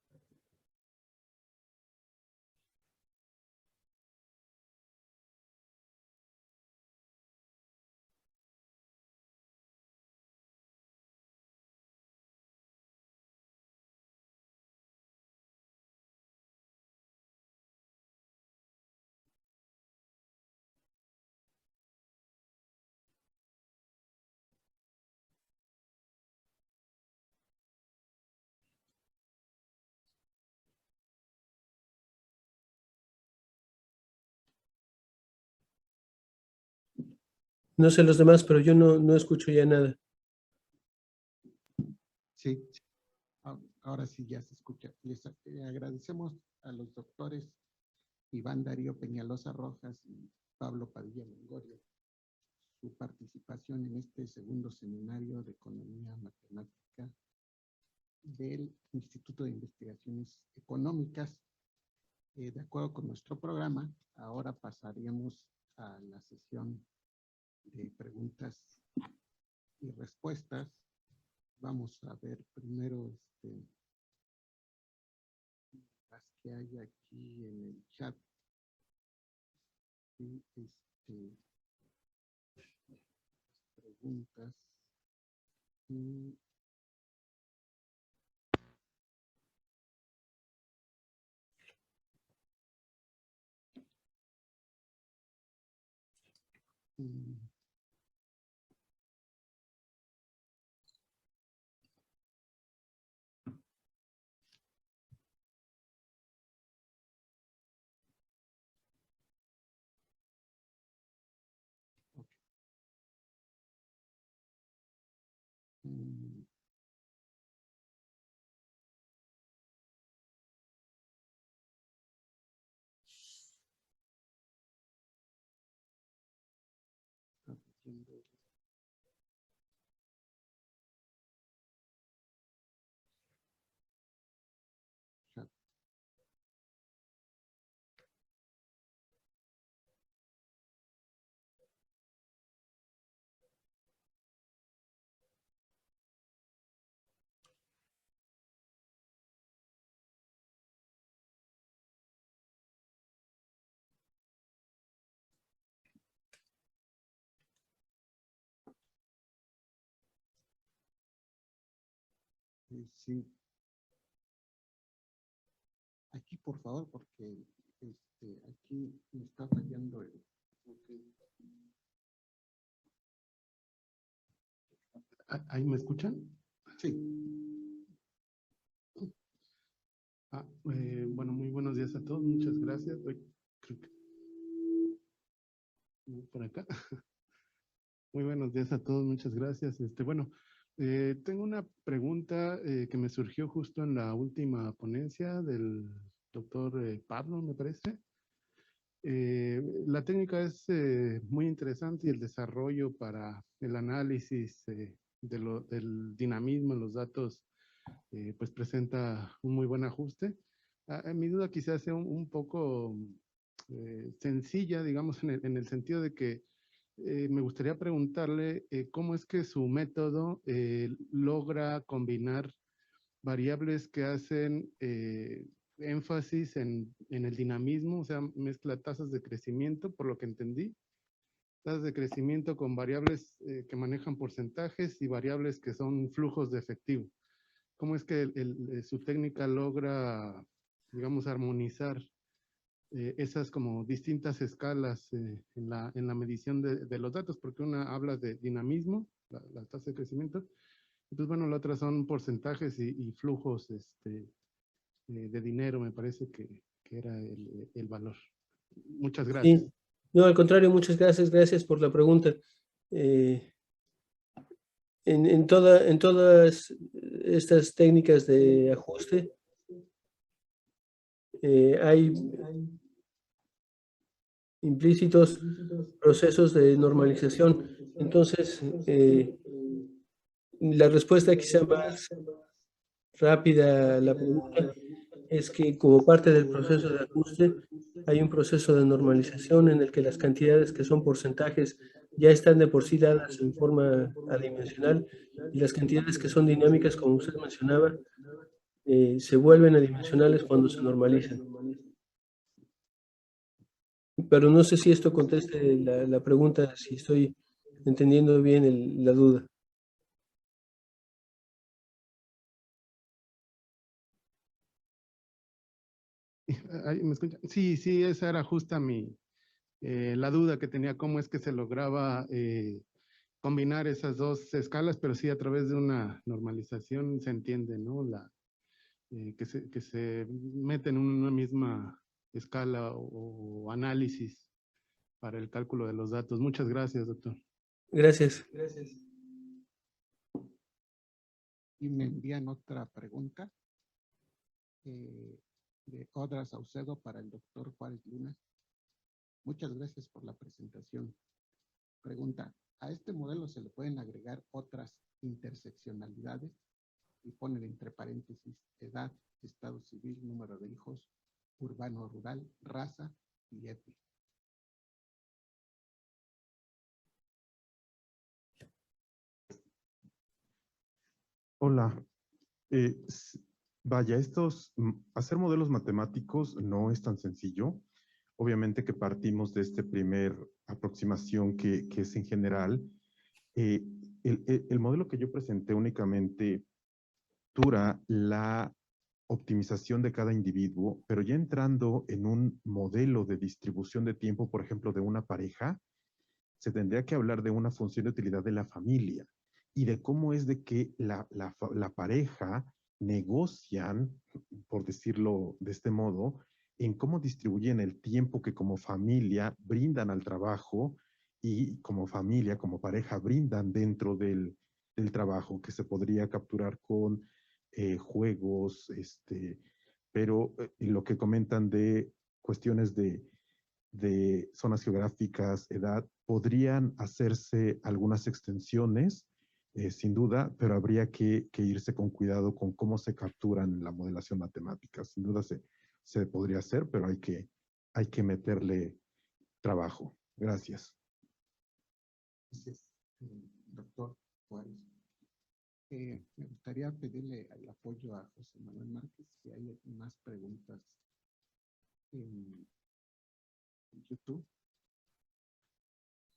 No sé los demás, pero yo no escucho ya nada. Sí, ahora sí ya se escucha. Les agradecemos a los doctores Iván Darío Peñalosa Rojas y Pablo Padilla Longoria su participación en este segundo seminario de Economía Matemática del Instituto de Investigaciones Económicas. De acuerdo con nuestro programa, ahora pasaríamos a la sesión de preguntas y respuestas. Vamos a ver primero las que hay aquí en el chat. Y preguntas. Sí. Aquí, por favor, porque aquí me está fallando el... ¿Ahí me escuchan? Sí. Bueno, muy buenos días a todos. Muchas gracias. Creo que... por acá. Muy buenos días a todos. Muchas gracias. Bueno, tengo una pregunta que me surgió justo en la última ponencia del doctor Pablo, me parece. La técnica es muy interesante y el desarrollo para el análisis del dinamismo en los datos pues presenta un muy buen ajuste. Mi duda quizás sea un poco sencilla, digamos, en el sentido de que me gustaría preguntarle cómo es que su método logra combinar variables que hacen énfasis en el dinamismo, o sea, mezcla tasas de crecimiento, por lo que entendí, tasas de crecimiento con variables que manejan porcentajes y variables que son flujos de efectivo. ¿Cómo es que su técnica logra, digamos, armonizar esas como distintas escalas en la medición de los datos? Porque una habla de dinamismo, la tasa de crecimiento, entonces, bueno, la otra son porcentajes y flujos de dinero, me parece que era el valor. Muchas gracias. Sí, no, al contrario, muchas gracias, gracias por la pregunta. En todas estas técnicas de ajuste hay implícitos procesos de normalización. Entonces, la respuesta quizá más rápida a la pregunta es que como parte del proceso de ajuste hay un proceso de normalización en el que las cantidades que son porcentajes ya están de por sí dadas en forma adimensional y las cantidades que son dinámicas, como usted mencionaba, se vuelven adimensionales cuando se normalizan. Pero no sé si esto conteste la pregunta, si estoy entendiendo bien la duda. ¿Me escuchan? Sí, sí, esa era justa la duda que tenía, cómo es que se lograba combinar esas dos escalas, pero sí a través de una normalización se entiende, ¿no? Que se mete en una misma escala o análisis para el cálculo de los datos. Muchas gracias, doctor. Gracias. Y me envían otra pregunta de Odra Saucedo para el doctor Juárez Luna. Muchas gracias por la presentación. Pregunta, ¿a este modelo se le pueden agregar otras interseccionalidades? Y ponen entre paréntesis edad, estado civil, número de hijos, urbano, rural, raza y etnia. Hola. Vaya, hacer modelos matemáticos no es tan sencillo. Obviamente que partimos de este primer aproximación que es en general. El modelo que yo presenté únicamente dura la optimización de cada individuo, pero ya entrando en un modelo de distribución de tiempo, por ejemplo, de una pareja, se tendría que hablar de una función de utilidad de la familia y de cómo es de que la pareja negocian, por decirlo de este modo, en cómo distribuyen el tiempo que como familia brindan al trabajo y como familia, como pareja, brindan dentro del trabajo, que se podría capturar con juegos, pero lo que comentan de cuestiones de zonas geográficas, edad, podrían hacerse algunas extensiones, sin duda, pero habría que irse con cuidado con cómo se capturan en la modelación matemática. Sin duda se podría hacer, pero hay que meterle trabajo. Gracias. Gracias, doctor Juárez. Me gustaría pedirle el apoyo a José Manuel Márquez si hay más preguntas en YouTube.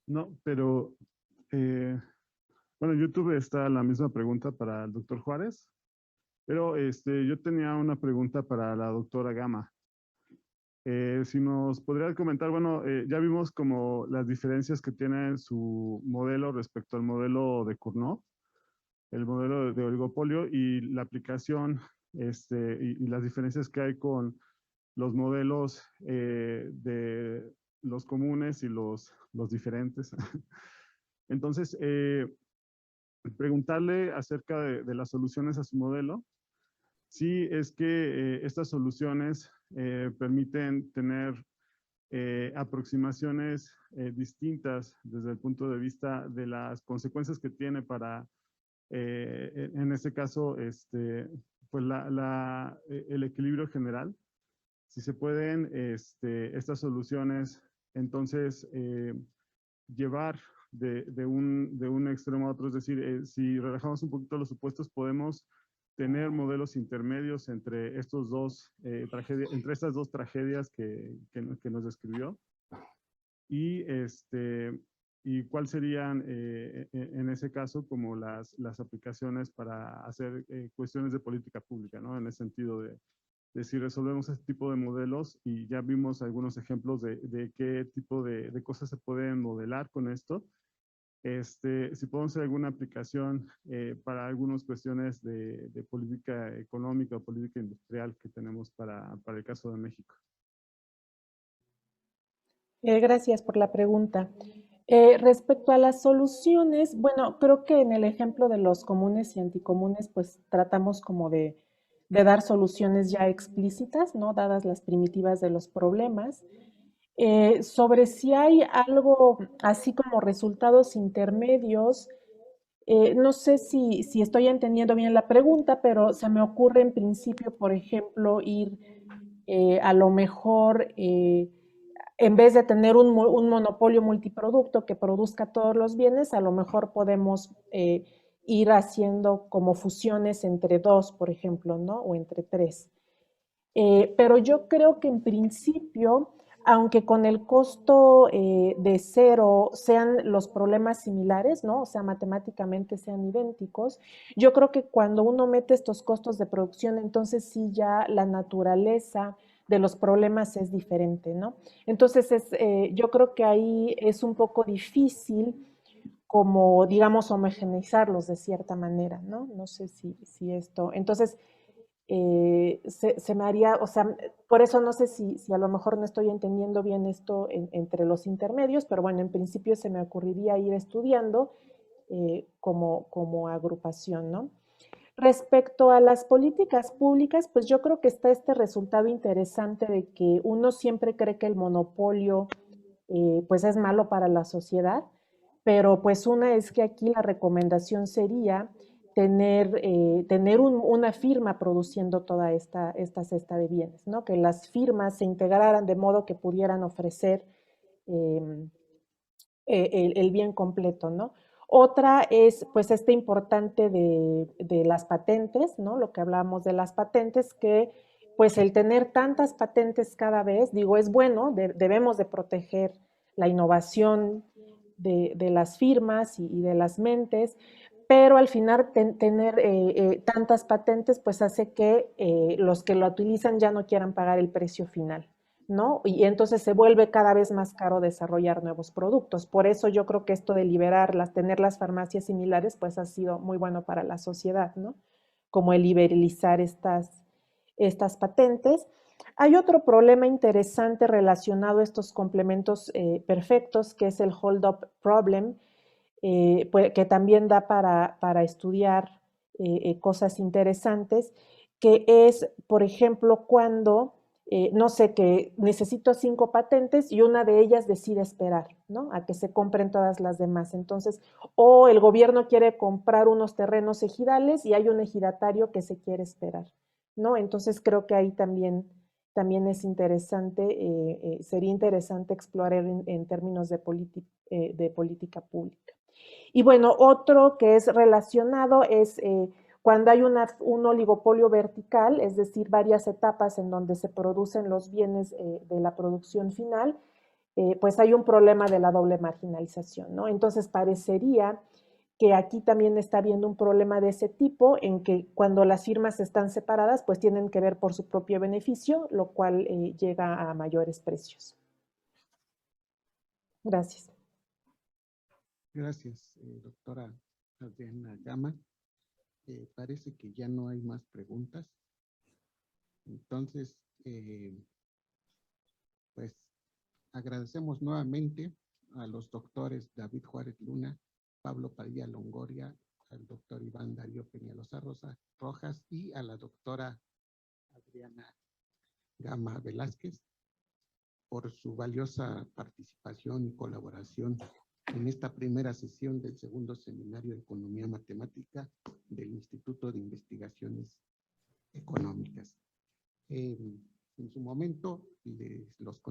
No, pero bueno, en YouTube está la misma pregunta para el doctor Juárez. Pero yo tenía una pregunta para la doctora Gama. Si nos podría comentar, bueno, ya vimos como las diferencias que tiene su modelo respecto al modelo de Cournot, el modelo de oligopolio y la aplicación y las diferencias que hay con los modelos de los comunes y los diferentes. Entonces, preguntarle acerca de las soluciones a su modelo, si es que estas soluciones permiten tener aproximaciones distintas desde el punto de vista de las consecuencias que tiene para, en este caso, pues el equilibrio general. Si se pueden estas soluciones, entonces, llevar de un extremo a otro, es decir, si relajamos un poquito los supuestos, podemos tener modelos intermedios entre estos dos entre estas dos tragedias que nos describió. Y, y cuál serían en ese caso como las aplicaciones para hacer cuestiones de política pública, ¿no? En el sentido de si resolvemos este tipo de modelos, y ya vimos algunos ejemplos de qué tipo de cosas se pueden modelar con esto. Si podemos hacer alguna aplicación para algunas cuestiones de política económica o política industrial que tenemos para el caso de México. Gracias por la pregunta. Respecto a las soluciones, bueno, creo que en el ejemplo de los comunes y anticomunes, pues tratamos como de dar soluciones ya explícitas, ¿no? Dadas las primitivas de los problemas. Sobre si hay algo así como resultados intermedios, no sé si estoy entendiendo bien la pregunta, pero se me ocurre en principio, por ejemplo, ir a lo mejor, en vez de tener un monopolio multiproducto que produzca todos los bienes, a lo mejor podemos ir haciendo como fusiones entre dos, por ejemplo, ¿no? O entre tres. Pero yo creo que en principio, aunque con el costo de cero sean los problemas similares, ¿no? O sea, matemáticamente sean idénticos, yo creo que cuando uno mete estos costos de producción, entonces sí ya la naturaleza de los problemas es diferente, ¿no? Entonces, yo creo que ahí es un poco difícil como, digamos, homogeneizarlos de cierta manera, ¿no? No sé si esto. Entonces, se me haría, o sea, por eso no sé si a lo mejor no estoy entendiendo bien esto entre los intermedios, pero bueno, en principio se me ocurriría ir estudiando como agrupación, ¿no? Respecto a las políticas públicas, pues yo creo que está este resultado interesante de que uno siempre cree que el monopolio pues es malo para la sociedad, pero pues una es que aquí la recomendación sería tener una firma produciendo toda esta cesta de bienes, ¿no? Que las firmas se integraran de modo que pudieran ofrecer el bien completo, ¿no? Otra es, pues, este importante de las patentes, ¿no? Lo que hablábamos de las patentes, que, pues, el tener tantas patentes cada vez, digo, es bueno, debemos de proteger la innovación de las firmas y de las mentes, pero al final tener tantas patentes, pues, hace que los que lo utilizan ya no quieran pagar el precio final, ¿no? Y entonces se vuelve cada vez más caro desarrollar nuevos productos. Por eso yo creo que esto de liberarlas, tener las farmacias similares, pues ha sido muy bueno para la sociedad, ¿no? Como el liberalizar estas patentes. Hay otro problema interesante relacionado a estos complementos perfectos, que es el hold-up problem, pues, que también da para estudiar cosas interesantes, que es, por ejemplo, cuando no sé, que necesito 5 patentes y una de ellas decide esperar, ¿no? A que se compren todas las demás. Entonces, o el gobierno quiere comprar unos terrenos ejidales y hay un ejidatario que se quiere esperar, ¿no? Entonces, creo que ahí también es interesante, sería interesante explorar en términos de política pública. Y bueno, otro que es relacionado es cuando hay un oligopolio vertical, es decir, varias etapas en donde se producen los bienes de la producción final, pues hay un problema de la doble marginalización, ¿no? Entonces parecería que aquí también está habiendo un problema de ese tipo, en que cuando las firmas están separadas, pues tienen que ver por su propio beneficio, lo cual llega a mayores precios. Gracias. Gracias, doctora Adriana Gama. Parece que ya no hay más preguntas. Entonces, pues agradecemos nuevamente a los doctores David Juárez Luna, Pablo Padilla Longoria, al doctor Iván Darío Peñalosa Rojas y a la doctora Adriana Gama Velázquez por su valiosa participación y colaboración en esta primera sesión del segundo seminario de Economía Matemática del Instituto de Investigaciones Económicas. En su momento los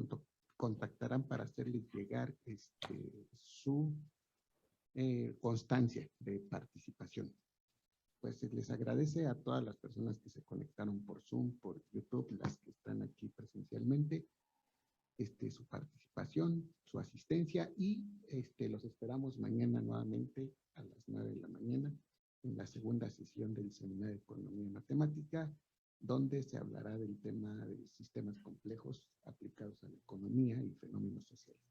contactarán para hacerles llegar su constancia de participación. Pues les agradece a todas las personas que se conectaron por Zoom, por YouTube, las que están aquí presencialmente, su participación, su asistencia y los esperamos mañana nuevamente a las 9 de la mañana en la segunda sesión del Seminario de Economía y Matemática, donde se hablará del tema de sistemas complejos aplicados a la economía y fenómenos sociales.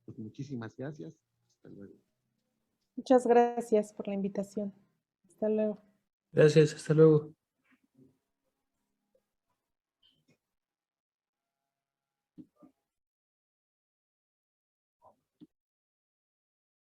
Pues muchísimas gracias. Hasta luego. Muchas gracias por la invitación. Hasta luego. Gracias, hasta luego.